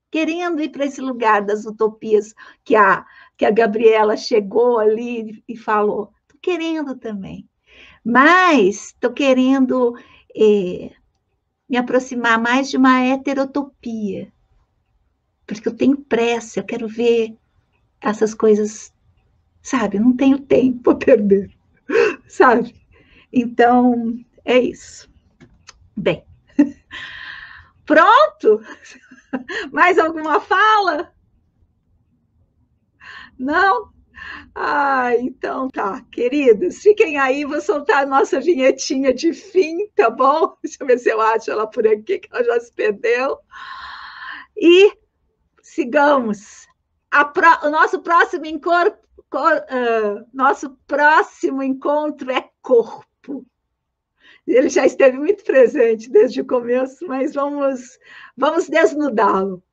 Querendo ir para esse lugar das utopias que a Gabriela chegou ali e falou. Estou querendo também. Mas estou querendo me aproximar mais de uma heterotopia. Porque eu tenho pressa, eu quero ver essas coisas, sabe? Não tenho tempo a perder, sabe? Então, é isso. Bem, pronto? Mais alguma fala? Não? Então tá, queridos, fiquem aí, vou soltar a nossa vinhetinha de fim, tá bom? Deixa eu ver se eu acho ela por aqui, que ela já se perdeu. E sigamos. O nosso próximo encontro é corpo. Ele já esteve muito presente desde o começo, mas vamos desnudá-lo.